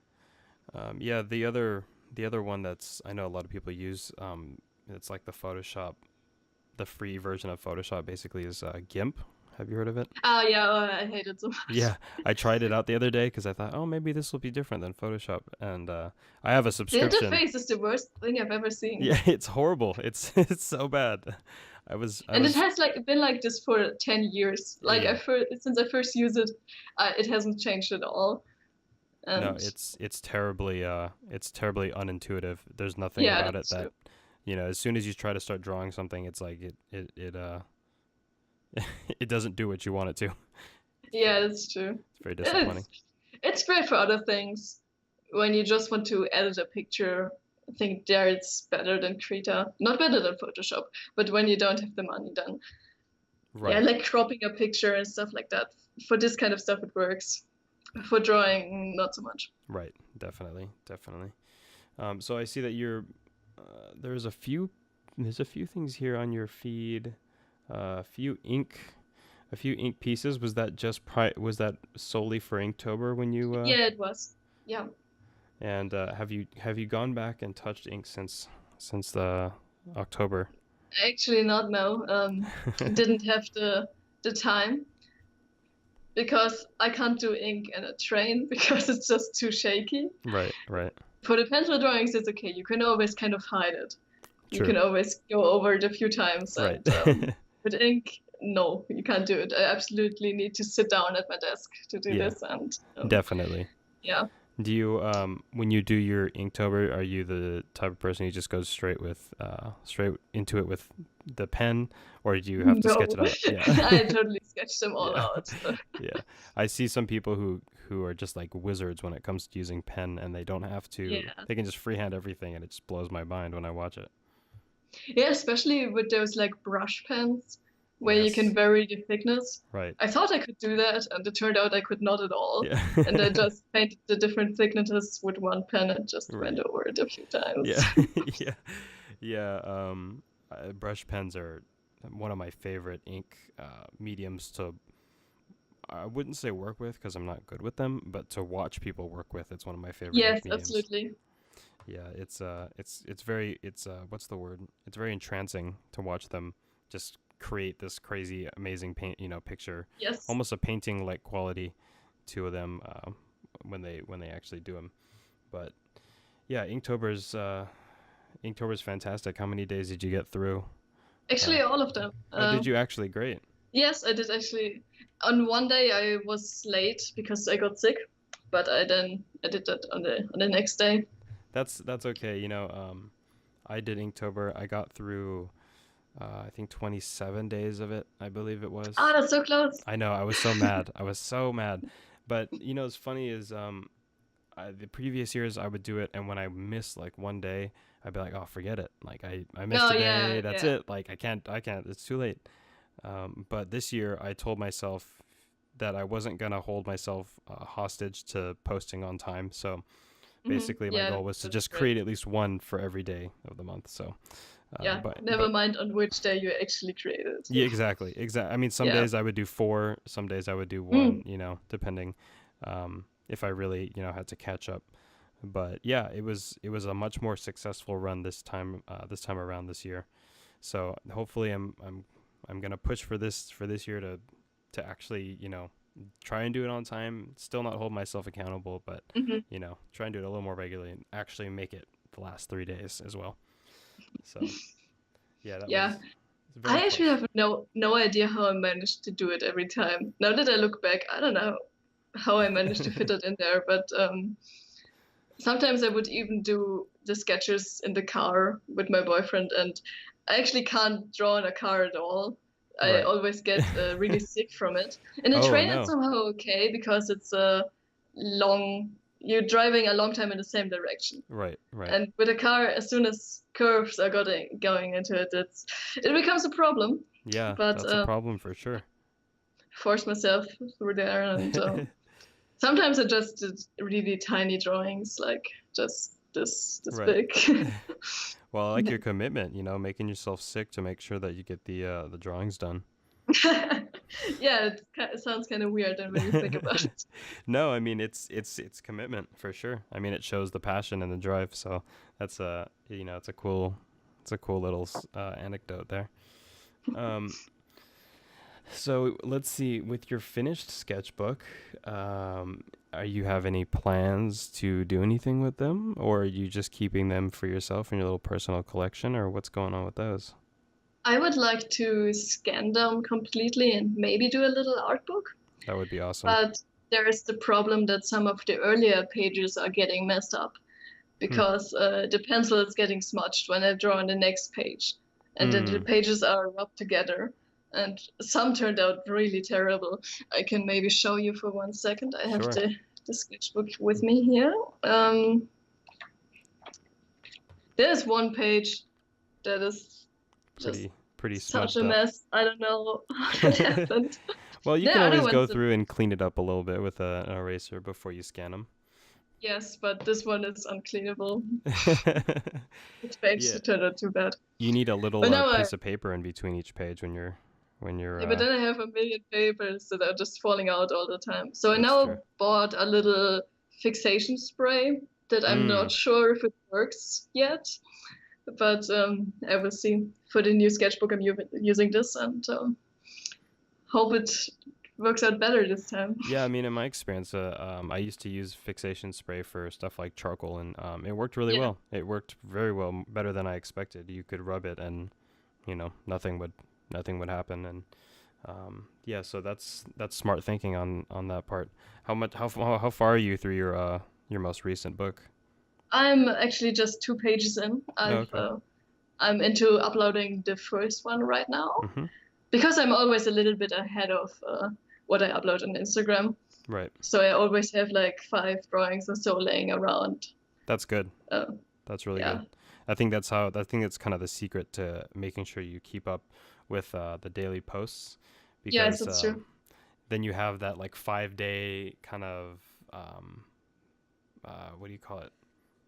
Yeah, the other one that's I know a lot of people use it's like the free version of Photoshop basically is GIMP. Have you heard of it? Ah, yeah, I hate it so much. Yeah, I tried it out the other day because I thought, oh, maybe this will be different than Photoshop, and I have a The subscription. interface is the worst thing I've ever seen, Yeah, it's horrible. It's so bad. I and it was has like been like this for 10 years. Like yeah. since I first used it, it hasn't changed at all. No, And it's terribly unintuitive. There's nothing yeah, about it that's that, true. as soon as you try to start drawing something, it's like it it doesn't do what you want it to. Yeah, that's true. It's very disappointing. It's it's great for other things. When you just want to edit a picture, I think there it's better than Krita. Not better than Photoshop, but when you don't have the money, then yeah, Right. like cropping a picture and stuff like that. For this kind of stuff, it works. For drawing, not so much. Right. Definitely. Definitely. So I see that there's a few things here on your feed. A few ink pieces. Was that solely for Inktober when you Yeah, it was. Yeah. and have you gone back and touched ink since the October? Actually, not no. Didn't have the time because I can't do ink in a train because it's just too shaky. Right, right. For the pencil drawings, it's okay. You can always kind of hide it. You True. can always go over it a few times. Right. And with ink, no, you can't do it. I absolutely need to sit down at my desk to do Yeah, this. And definitely. yeah, Do you when you do your Inktober, are you the type of person who just goes straight into it with the pen, or do you have to sketch No, it out? Yeah. I totally sketched them all Yeah. out. Yeah. I see some people who are just like wizards when it comes to using pen, and they don't have to, Yeah. they can just freehand everything, and it just blows my mind when I watch it. Yeah, especially with those like brush pens where you can Yes. vary the thickness. Right. I thought I could do that, and it turned out I could not at all. Yeah. And I just painted the different thicknesses with one pen and just went Right. over it a few times. Yeah. Yeah. Yeah. Brush pens are one of my favorite ink mediums to, I wouldn't say work with because I'm not good with them, but to watch people work with, it's one of my favorite ink Yes, mediums. absolutely. Yeah, it's very, what's the word? It's very entrancing to watch them just create this crazy, amazing picture, Yes. almost a painting like quality to them when they actually do them. But yeah, Inktober's fantastic. How many days did you get through? Actually, all of them. Oh, did you actually? Great. Yes, I did actually. On one day I was late because I got sick, but I did that on the next day. That's okay. I did Inktober. I got through, I think 27 days of it, I believe it was. Ah, that's so close. I know. I was so mad. I was so mad. But what's funny is the previous years I would do it, and when I missed like one day, I'd be like, oh, forget it. Like I missed No, a yeah, day. That's yeah. it. Like I can't. It's too late. But this year I told myself that I wasn't gonna hold myself hostage to posting on time. So basically, my Yeah, goal was to that's just great. create at least one for every day of the month. So, Yeah, never but mind on which day you actually created. yeah, exactly. I mean, some Yeah. days I would do four, some days I would do one. Mm. Depending if I really had to catch up. But yeah, it was a much more successful run this time around this year. So hopefully I'm gonna push for this year to actually try and do it on time. Still not hold myself accountable, but hmm try and do it a little more regularly and actually make it the last 3 days as well. So yeah, that Yeah. was it's very I actually close. have no idea how I managed to do it every time. Now that I look back, I don't know how I managed to fit it in there, but sometimes I would even do the sketches in the car with my boyfriend, and I actually can't draw in a car at all. I Right. always get really sick from it. In the Oh train, it's no. somehow okay because it's a long, you're driving a long time in the same direction. Right. Right. And with a car, as soon as curves are going into it, it becomes a problem. Yeah, But that's a problem for sure. force myself through there, and sometimes I just did really tiny drawings, like just this Right. big. Well, I like your commitment, making yourself sick to make sure that you get the drawings done. Yeah, it sounds kind of weird when you think about it. No, I mean it's commitment for sure. I mean it shows the passion and the drive. So that's it's a cool little anecdote there. Um, so let's see. With your finished sketchbook, are you have any plans to do anything with them, or are you just keeping them for yourself in your little personal collection, or what's going on with those? I would like to scan them completely and maybe do a little art book, That would be awesome. but there is the problem that some of the earlier pages are getting messed up Hmm. because the pencil is getting smudged when I draw on the next page, and then the Mm, pages are rubbed together. And some turned out really terrible. I can maybe show you for 1 second. I have sure. the sketchbook with me here. There's one page that is just Pretty such smudged a up. mess. I don't know how that happened. Well, you The can other always go ones, through and clean it up a little bit with an eraser before you scan them. yes, but this one is uncleanable. This page Yeah, turned out too bad. you need a little But now I, piece of paper in between each page when you're. yeah, but then I have a million papers that are just falling out all the time. So I That's true. now bought a little fixation spray that I'm Mm, not sure if it works yet, but I will see. For the new sketchbook, I'm using this, and hope it works out better this time. yeah, I mean, in my experience, I used to use fixation spray for stuff like charcoal, and it worked really Yeah, well. It worked very well, better than I expected. You could rub it, and nothing would happen, and yeah, so that's smart thinking on that part. How far are you through your most recent book? I'm actually just 2 pages in. Okay. I'm into uploading the first one right now Mm-hmm. because I'm always a little bit ahead of what I upload on Instagram. Right. So I always have like 5 drawings or so laying around. That's good. Uh, That's really yeah. good. I think that's kind of the secret to making sure you keep up with the daily posts, Yes, because that's true. then you have that like 5 day kind of what do you call it?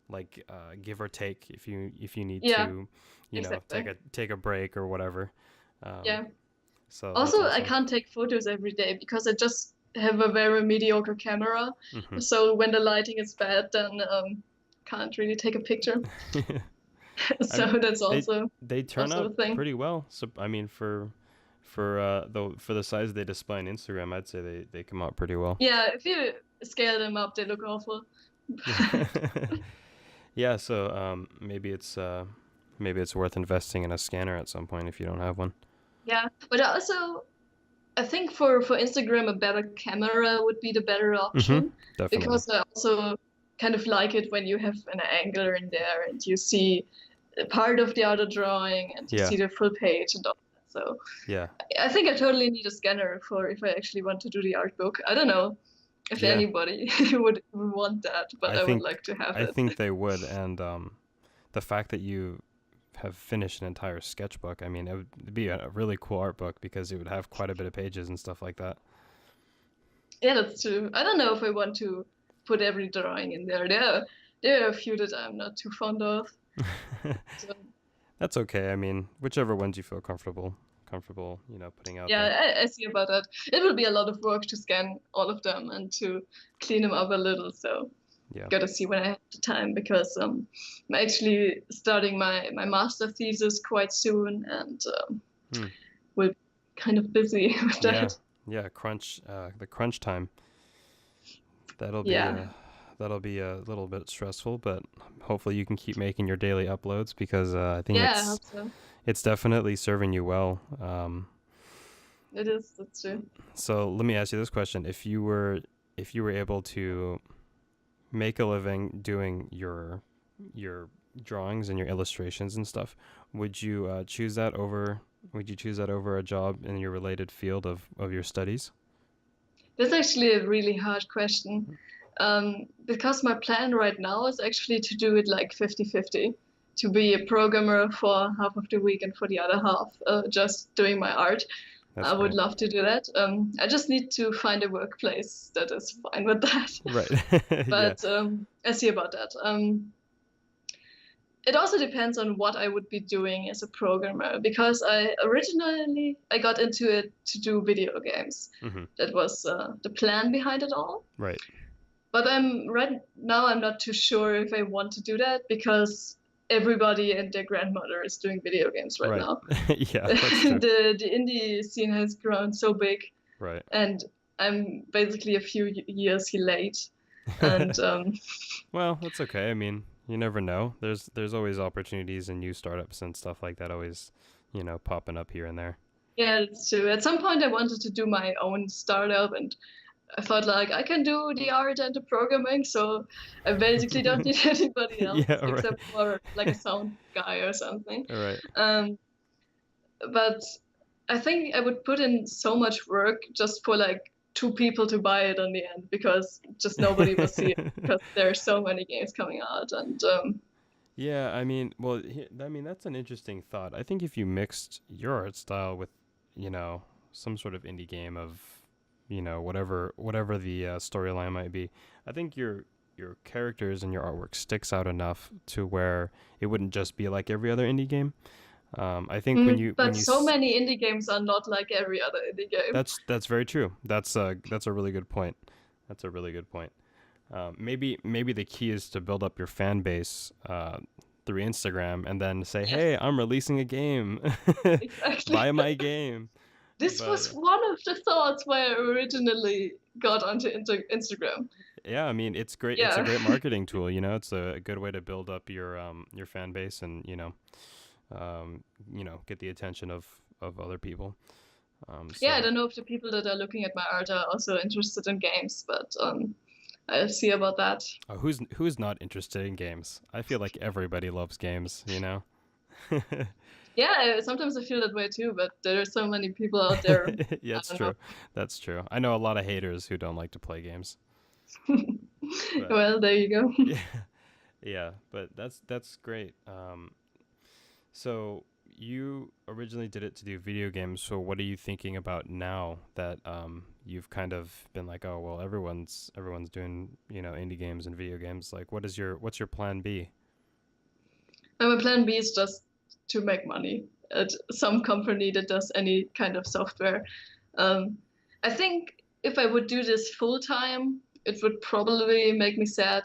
Like give or take if you need Yeah, to, exactly. take a break or whatever. Yeah. So that's Also, I awesome. can't take photos every day because I just have a very mediocre camera. Hmm. So when the lighting is bad, then can't really take a picture. I mean, So that's they also they turn also out a thing. pretty well. So I mean, for the size they display on Instagram, I'd say they come out pretty well. Yeah, if you scale them up, they look awful. Yeah. Yeah. So maybe it's worth investing in a scanner at some point if you don't have one. Yeah, but also I think for Instagram, a better camera would be the better Mm-hmm. option Definitely. because I also kind of like it when you have an angler in there and you see a part of the other drawing and you Yeah. see the full page and all that. So Yeah. I think I totally need a scanner for if I actually want to do the art book. I don't know if Yeah. anybody would want that, but I I would think like to have I it. think they would, and the fact that you have finished an entire sketchbook, I mean, it would be a really cool art book because it would have quite a bit of pages and stuff like that. Yeah, that's true. I don't know if I want to put every drawing in there. There are a few that I'm not too fond of. So, That's okay. I mean, whichever ones you feel comfortable, putting out there. yeah, I see about that. It will be a lot of work to scan all of them and to clean them up a little. So Yeah. gotta see when I have the time because I'm actually starting my master thesis quite soon and Hmm. we're kind of busy with Yeah. that. Yeah. The crunch time. That'll be Yeah, that'll be a little bit stressful, but hopefully you can keep making your daily uploads because I think yeah, I hope so. it's definitely serving you well. It is, that's true. So let me ask you this question: if you were able to make a living doing your drawings and your illustrations and stuff, would you choose that over? Would you choose that over a job in your related field of your studies? That's actually a really hard question. Because my plan right now is actually to do it like 50-50, to be a programmer for half of the week and for the other half, just doing my art. That's I would great. love to do that. I just need to find a workplace that is fine with that. Right. Yeah. But I see about that. It also depends on what I would be doing as a programmer because I got into it to do video games. Hmm. That was the plan behind it all. Right. But right now I'm not too sure if I want to do that because everybody and their grandmother is doing video games right Right. now. Yeah, that's true. The indie scene has grown so big, Right. and I'm basically a few years late. And Well, that's okay. I mean, you never know. There's always opportunities and new startups and stuff like that always, popping up here and there. yeah, it's true. At some point, I wanted to do my own startup, and I thought like I can do the art and the programming, so I basically don't need anybody else Yeah, right. except for like a sound guy or something. All right. Um, but I think I would put in so much work just for like 2 people to buy it on the end because just nobody will see it because there are so many games coming out and Yeah, I mean, well, that's an interesting thought. I think if you mixed your art style with, some sort of indie game of, whatever the storyline might be, I think your characters and your artwork sticks out enough to where it wouldn't just be like every other indie game. I think but so many indie games are not like every other indie game. That's very true. That's a really good point. That's a really good point. Maybe the key is to build up your fan base through Instagram and then say, Yes, "Hey, I'm releasing a game. exactly. Buy my game." This But was one of the thoughts why I originally got onto Instagram. yeah, I mean, it's great. It's a Yeah. great marketing tool. It's a good way to build up your fan base and get the attention of other people. Yeah, I So don't know if the people that are looking at my art are also interested in games, but I'll see about that. Oh, who's not interested in games? I feel like everybody loves games, you know? Yeah, sometimes I feel that way too, but there are so many people out there. Yeah, I it's don't know. true. That's true. I know a lot of haters who don't like to play games, but Well, there you go. yeah, yeah, but that's great. So you originally did it to do video games. So what are you thinking about now that you've kind of been like, oh well, everyone's doing indie games and video games. Like, what's your plan B? And my plan B is just to make money at some company that does any kind of software. Um, I think if I would do this full time, it would probably make me sad.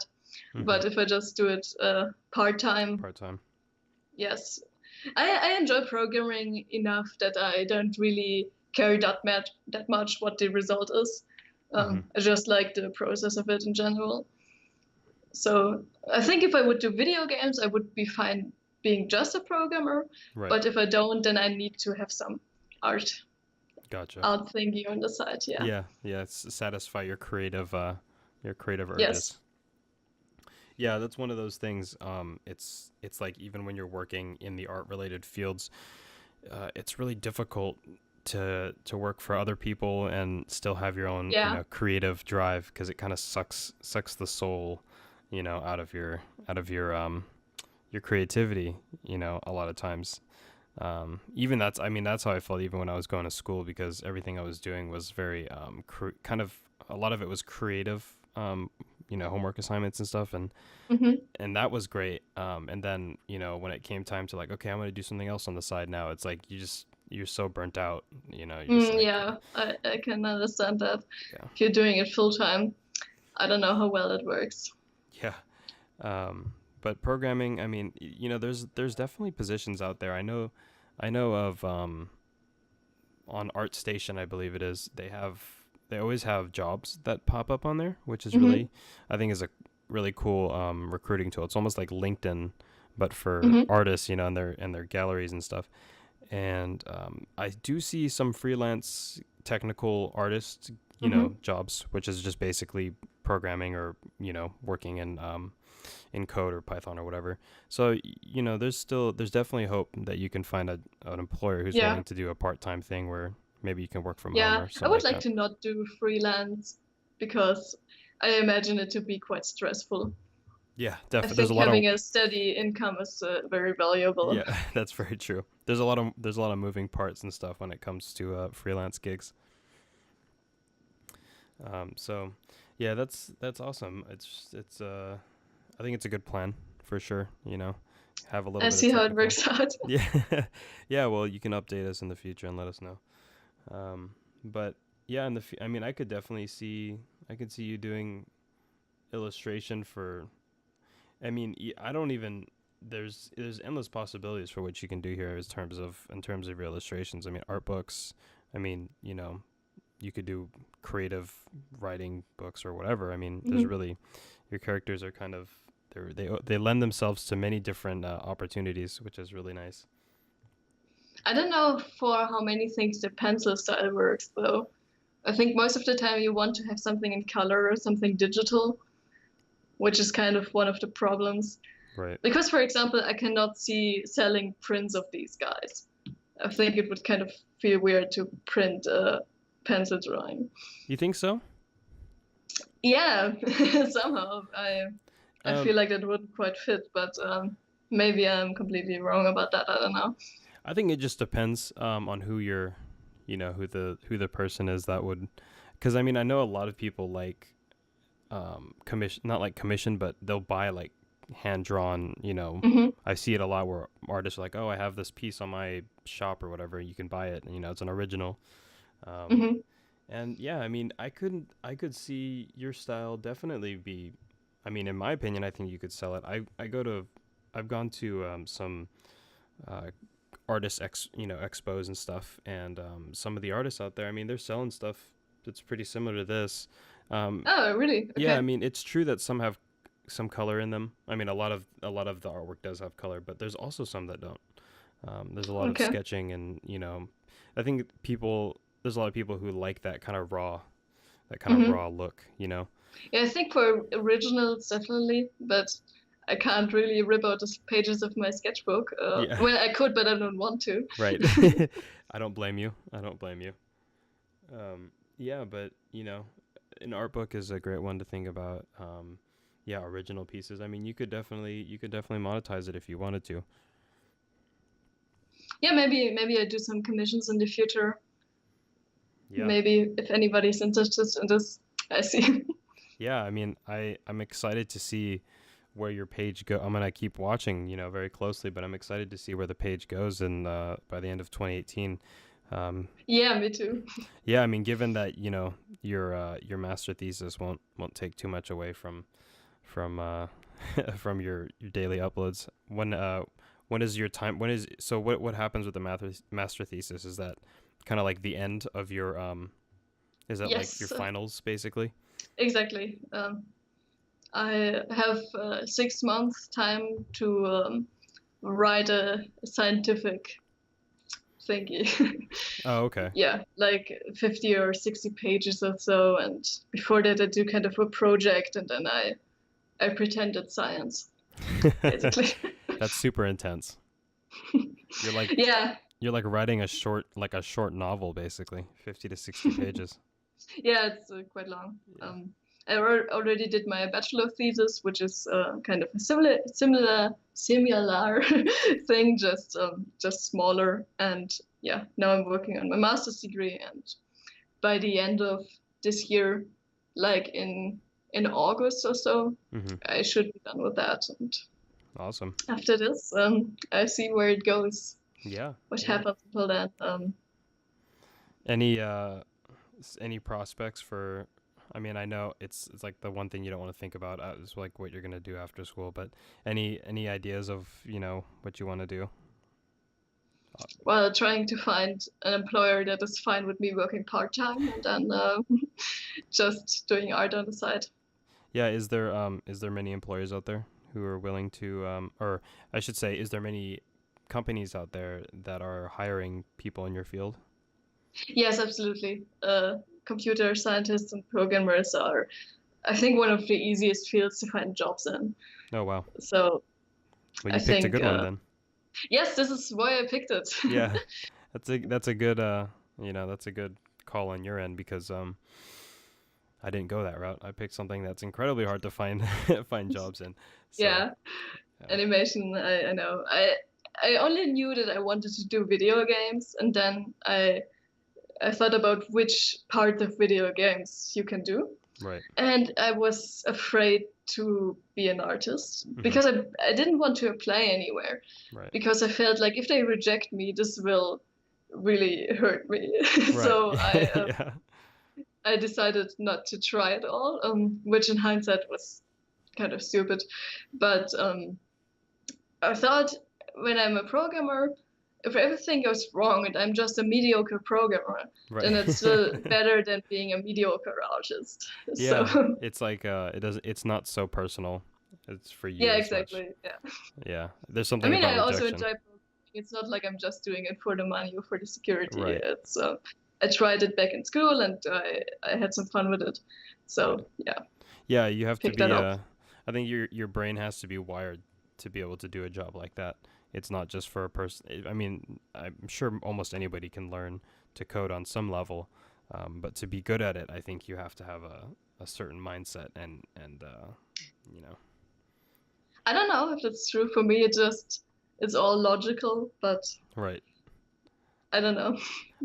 Mm-hmm. But if I just do it part time, Part time. yes. I enjoy programming enough that I don't really care that much what the result is. Mm-hmm. I just like the process of it in general. So I think if I would do video games, I would be fine being just a programmer. Right. But if I don't, then I need to have some art Gotcha. art thingy on the side. Yeah. Yeah. Satisfy your creative urges. Yes. Yeah, that's one of those things. It's like even when you're working in the art related fields, it's really difficult to work for other people and still have your own Yeah. creative drive, because it kind of sucks the soul, out of your creativity, a lot of times. Even that's how I felt even when I was going to school, because everything I was doing was very kind of, a lot of it was creative, homework assignments and stuff, and hmm that was great. And then when it came time to like, okay, I'm gonna do something else on the side now, it's like you're so burnt out, you're just like, Yeah, I can understand that. yeah, If you're doing it full time, I don't know how well it works. yeah. But programming, I mean, there's definitely positions out there. I know of on ArtStation, I believe it is. They always have jobs that pop up on there, which is hmm really, I think, is a really cool recruiting tool. It's almost like LinkedIn, but for hmm artists, and their galleries and stuff. And I do see some freelance technical artist, hmm jobs, which is just basically programming or working in code or Python or whatever. So there's definitely hope that you can find an employer who's Yeah. willing to do a part-time thing where maybe you can work from home Yeah, or I something would like like that. to not do freelance because I imagine it to be quite stressful. Yeah, I definitely. There's a think lot of having a steady income is very valuable. yeah, that's very true. There's a lot of moving parts and stuff when it comes to freelance gigs. So yeah, that's awesome. I think it's a good plan for sure. Have a little I bit of see how it technical. works out. Yeah, yeah. Well, you can update us in the future and let us know. But yeah, I mean, I could see you doing illustration for. I mean, I don't even. There's endless possibilities for what you can do here in terms of your illustrations. I mean, art books. I mean, you could do creative writing books or whatever. I mean, there's hmm really, your characters are kind of, they lend themselves to many different opportunities, which is really nice. I don't know for how many things the pencil style works though. I think most of the time you want to have something in color or something digital, which is kind of one of the problems. Right. Because, for example, I cannot see selling prints of these guys. I think it would kind of feel weird to print a pencil drawing. You think so? Yeah, somehow I Um, feel like that wouldn't quite fit, but maybe I'm completely wrong about that. I don't know. I think it just depends on who the person is that would, because I mean, I know a lot of people like commission, not like commission, but they'll buy like hand drawn, hmm I see it a lot where artists are like, oh, I have this piece on my shop or whatever, you can buy it, and it's an original. um hmm and yeah, I mean, I could see your style definitely be, I mean, in my opinion, I think you could sell it. I've gone to some uh expos and stuff, and some of the artists out there, I mean, they're selling stuff that's pretty similar to this. um Oh, really? yeah, I Okay. mean, it's true that some have some color in them. I mean, a lot of the artwork does have color, but there's also some that don't. There's a lot of Okay. sketching, and I think there's a lot of people who like that kind of raw hmm look. Yeah, I think for originals definitely, but I can't really rip out the pages of my sketchbook. Yeah. Well, I could, but I don't want to. Right. I don't blame you. I don't blame you. Yeah, but an art book is a great one to think about. Yeah, original pieces. I mean, you could definitely monetize it if you wanted to. Yeah, maybe I do some commissions in the future. Yeah. Maybe if anybody's interested in this, I see. Yeah, I mean, I'm excited to see where your page go. I'm gonna keep watching, very closely, but I'm excited to see where the page goes and by the end of 2018. Yeah, me too. Yeah, I mean, given that your master thesis won't take too much away from from your daily uploads. When is your time? What happens with the master thesis? Is that kind of like the end of your Is that like your Yes, finals basically? exactly. I have 6 months time to write a scientific thingy. Oh, okay. Yeah, like 50 or 60 pages or so. And before that, I do kind of a project, and then I pretend it's science, basically. That's super intense. You're like Yeah, you're like writing a short novel basically, 50 to 60 pages. yeah, it's quite long. Yeah. I already did my bachelor thesis, which is kind of a similar thing, just smaller. And yeah, now I'm working on my master's degree, and by the end of this year, like in August or so, Mm-hmm. I should be done with that. And Awesome. after this, I see where it goes, Yeah. what Yeah. happens until then. Any any prospects for? I mean, I know it's like the one thing you don't want to think about is like what you're gonna do after school. But any ideas of what you want to do? While trying to find an employer that is fine with me working part-time, and then just doing art on the side. Yeah. Is there many employers out there who are willing to or I should say, is there many companies out there that are hiring people in your field? Yes, absolutely. Computer scientists and programmers are, I think, one of the easiest fields to find jobs in. Oh wow. So Well, I you picked a think, good one then. yes, this is why I picked it. Yeah. That's a good that's a good call on your end because I didn't go that route. I picked something that's incredibly hard to find find jobs in. So, Yeah, yeah. animation, I know. I only knew that I wanted to do video games, and then I thought about which part of video games you can do. Right. And I was afraid to be an artist Hmm. because I didn't want to apply anywhere, Right. because I felt like if they reject me, this will really hurt me. So Right. Yeah. I decided not to try at all, which in hindsight was kind of stupid. But I thought, when I'm a programmer, if everything goes wrong and I'm just a mediocre programmer, then it's still Right. better than being a mediocre artist. Yeah. So It's like it's not so personal. It's for you yeah, as much. exactly. Yeah. Yeah. There's I something mean, about I also rejection. enjoy programming. It's not like I'm just doing it for the money or for the security. Right. It's I tried it back in school, and I had some fun with it. Right. So yeah, Yeah, you have to pick be that up. I think your brain has to be wired to be able to do a job like that. It's not just for a person. I mean, I'm sure almost anybody can learn to code on some level, but to be good at it, I think you have to have a certain mindset and you know. I don't know if that's true for me. It's all logical, but Right. I don't know.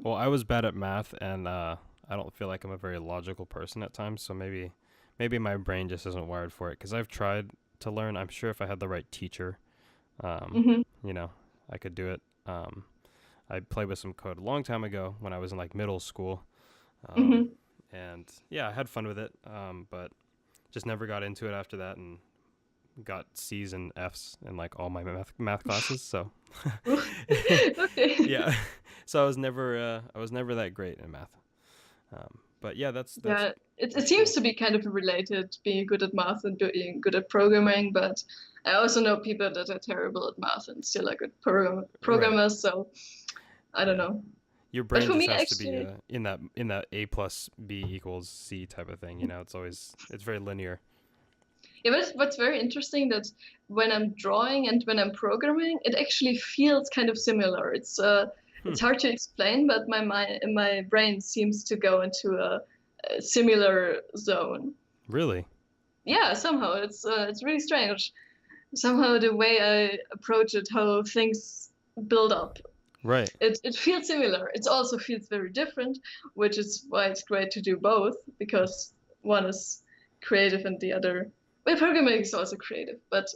Well, I was bad at math, and I don't feel like I'm a very logical person at times. So maybe my brain just isn't wired for it. Because I've tried to learn. I'm sure if I had the right teacher, um, Hmm. I could do it. I played with some code a long time ago when I was in like middle school, um, Hmm. and yeah, I had fun with it. But just never got into it after that, and got C's and F's in like all my math classes. So Okay. yeah, so I was never that great in math. But yeah, that's Yeah, it that's seems cool. to be kind of related, being good at math and being good at programming, but I also know people that are terrible at math and still are good Right. programmers, so I don't Yeah. know. Your But brain for just me, has to be actually, in that A plus B equals C type of thing. You know, it's very linear. yeah, but what's very interesting that when I'm drawing and when I'm programming, it actually feels kind of similar. Hmm. It's hard to explain, but my brain seems to go into a similar zone. Really? Yeah, somehow it's really strange. Somehow the way I approach it, how things build up, Right. it feels similar. It also feels very different, which is why it's great to do both, because one is creative and the other, well, programming is also creative, but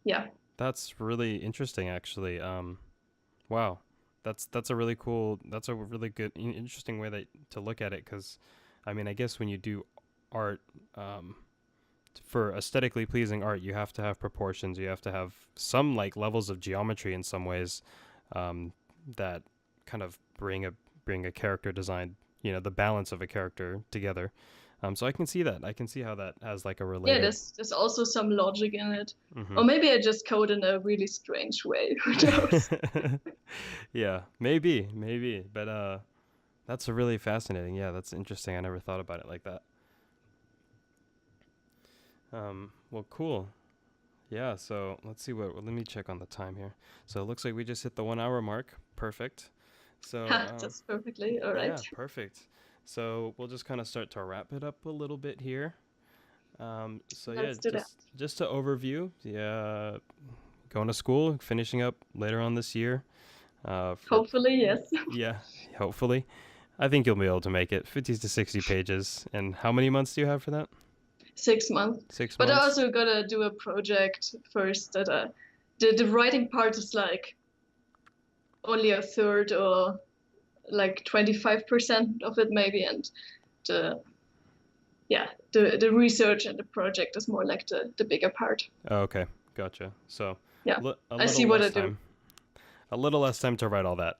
yeah. That's really interesting, actually. Wow, that's a really cool. That's a really good, interesting way to look at it. Because, I mean, I guess when you do art, for aesthetically pleasing art, you have to have proportions. You have to have some like levels of geometry in some ways, that kind of bring a character design. You know, the balance of a character together. So I can see that. I can see how that has like a Yeah, related. there's also some logic in it, Mm-hmm. or maybe I just code in a really strange way. Who knows? Yeah, maybe, but that's a really fascinating. Yeah, that's interesting. I never thought about it like that. Well, cool. Yeah, so let's see let me check on the time here. So it looks like we just hit the 1 hour mark. Perfect. So, Ha, just perfectly. All right. yeah, perfect. So we'll just kind of start to wrap it up a little bit here. So yeah, Let's do that. just to overview, yeah, going to school, finishing up later on this year. Hopefully, yes. Yeah, hopefully. I think you'll be able to make it 50 to 60 pages. And how many months do you have for that? 6 months. 6 But I months? also gotta do a project first that the writing part is like only a third or like 25% of it maybe, and the yeah the research and the project is more like the bigger part. Oh, okay, gotcha. So Yeah, a I see little what I less do. time. A little less time to write all that.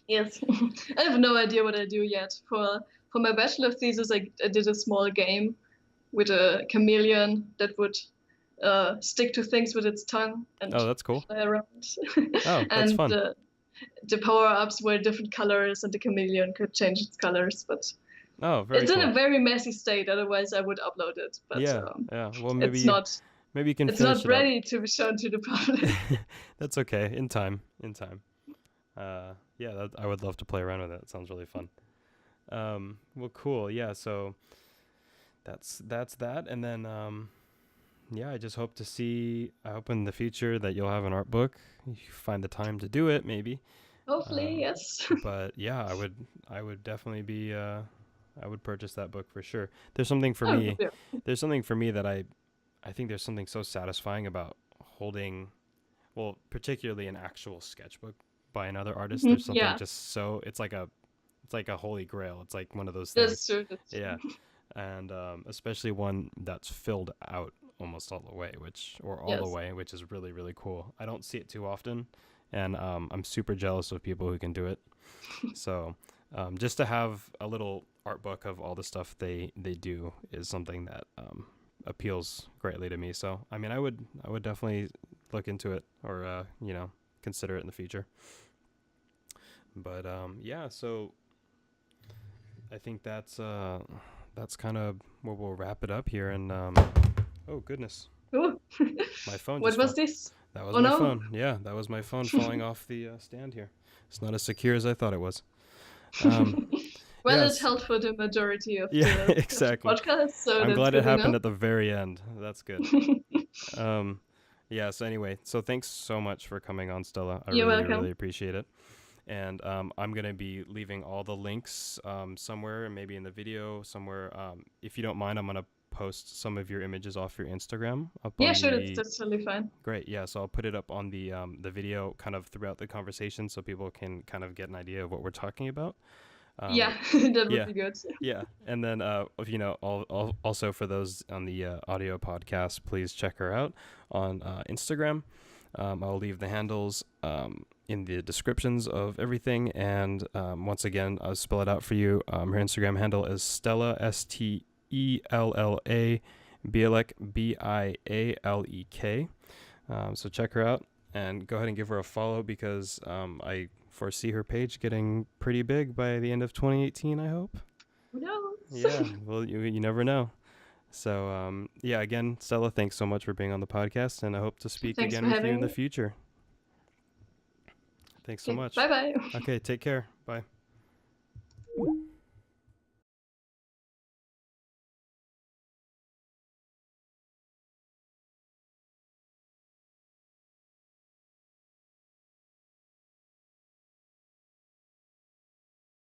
Yes. I have no idea what I do yet. For my bachelor thesis, I did a small game with a chameleon that would stick to things with its tongue and Oh, that's cool. fly around. Oh, that's And fun. the power-ups were different colors and the chameleon could change its colors, but Oh, very it's in cool. a very messy state, otherwise I would upload it, but Yeah, yeah. Well, it's not maybe you can it's finish not it up. ready to be shown to the public. That's okay. In time. In time. Yeah, I would love to play around with it. It sounds really fun. Well, cool. Yeah, so that's that. And then, yeah, I just hope to see. I hope in the future that you'll have an art book. You find the time to do it, maybe. Hopefully, yes. But yeah, I would definitely be. I would purchase that book for sure. There's something for Oh, me. yeah. There's something for me that I think there's something so satisfying about holding, well, particularly an actual sketchbook by another artist. There's something Yeah, just so it's like a holy grail. It's like one of those that's things. true. That's true. Yeah, and especially one that's filled out almost all the way, all the Yes. way, which is really really cool. I don't see it too often, and I'm super jealous of people who can do it. So just to have a little art book of all the stuff they do is something that appeals greatly to me. So I mean, I would definitely look into it or consider it in the future. But yeah, so I think that's kind of where we'll wrap it up here. And oh goodness, Ooh. my phone What just was fell. this? That was Oh my no. phone. Yeah, that was my phone falling off the stand here. It's not as secure as I thought it was. Um, Well, it yes. held for the majority of Yeah, the exactly. podcast, so I'm that's glad it good happened enough. at the very end. That's good. Um, yeah. So anyway, so thanks so much for coming on, Stella. I You're really, welcome. really appreciate it. And I'm gonna be leaving all the links somewhere, maybe in the video somewhere. If you don't mind, I'm gonna post some of your images off your Instagram up Yeah, on sure, the. that's totally fine. Great. Yeah. So I'll put it up on the video kind of throughout the conversation, so people can kind of get an idea of what we're talking about. Yeah, that would Yeah. be good. Yeah, and then if also for those on the audio podcast, please check her out on Instagram. I'll leave the handles in the descriptions of everything, and once again, I'll spell it out for you. Her Instagram handle is Stella Stella Bialek Bialek. So check her out and go ahead and give her a follow because I foresee her page getting pretty big by the end of 2018, I hope. Who knows? Yeah, well, you never know. So, yeah, again, Stella, thanks so much for being on the podcast, and I hope to speak Thanks again for with you having in the me. future. Thanks so much. Bye-bye. Okay, take care. Bye.